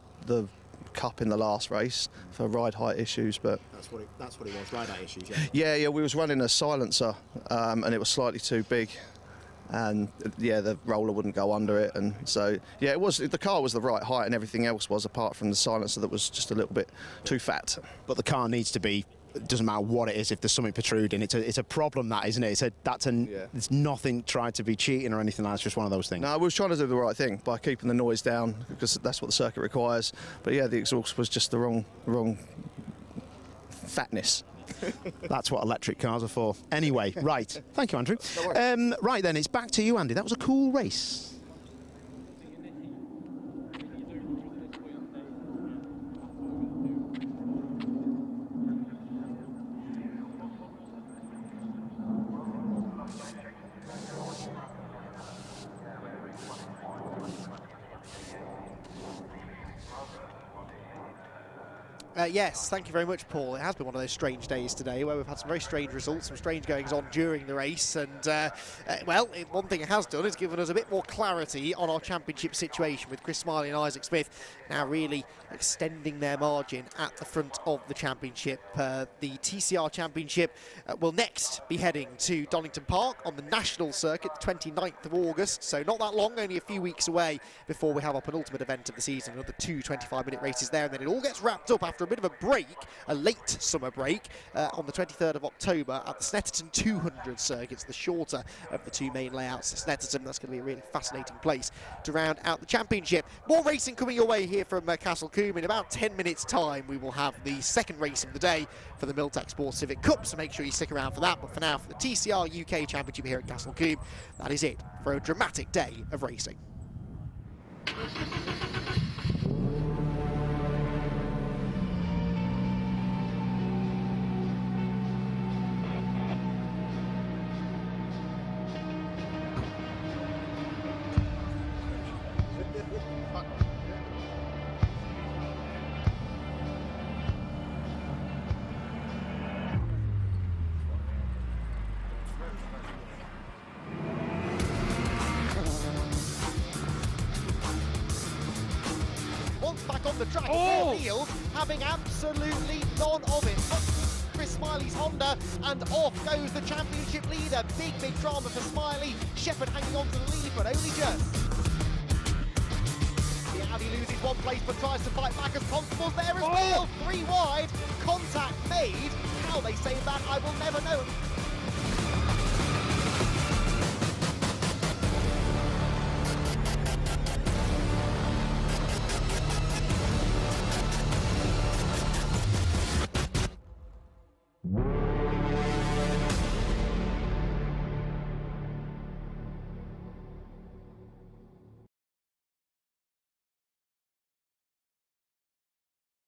cup in the last race for ride height issues. But
that's what it was. Ride height issues.
Yeah. We was running a silencer, and it was slightly too big. And yeah, the roller wouldn't go under it, and so yeah, the car was the right height and everything else was, apart from the silencer that was just a little bit too fat.
But the car needs to be, it doesn't matter what it is, if there's something protruding, it's a problem, that, isn't it? It's nothing tried to be cheating or anything like that. It's just one of those things.
No, I was trying to do the right thing by keeping the noise down because that's what the circuit requires. But yeah, the exhaust was just the wrong fatness.
That's what electric cars are for. Anyway, right. Thank you, Andrew. Right then, it's back to you, Andy. That was a cool race.
Yes, thank you very much, Paul. It has been one of those strange days today where we've had some very strange results, some strange goings on during the race, and one thing it has done is given us a bit more clarity on our championship situation, with Chris Smiley and Isaac Smith now really extending their margin at the front of the championship. The TCR Championship will next be heading to Donington Park on the national circuit, the 29th of August, so not that long, only a few weeks away before we have our penultimate event of the season, another 2 25-minute races there, and then it all gets wrapped up after a bit of a break, a late summer break, on the 23rd of October at the Snetterton 200 circuits, the shorter of the two main layouts. Snetterton, that's going to be a really fascinating place to round out the championship. More racing coming your way here from Castle Combe. In about 10 minutes time we will have the second race of the day for the Miltech Sports Civic Cup, so make sure you stick around for that. But for now, for the TCR UK Championship here at Castle Combe, that is it for a dramatic day of racing. off the track. O'Neill's having absolutely none of it. Chris Smiley's Honda, and off goes the championship leader. Big drama for Smiley. Shepherd hanging on to the lead, but only just. The Audi loses one place, but tries to fight back as Constable's there as well. 3 wide, contact made. How they save that, I will never know.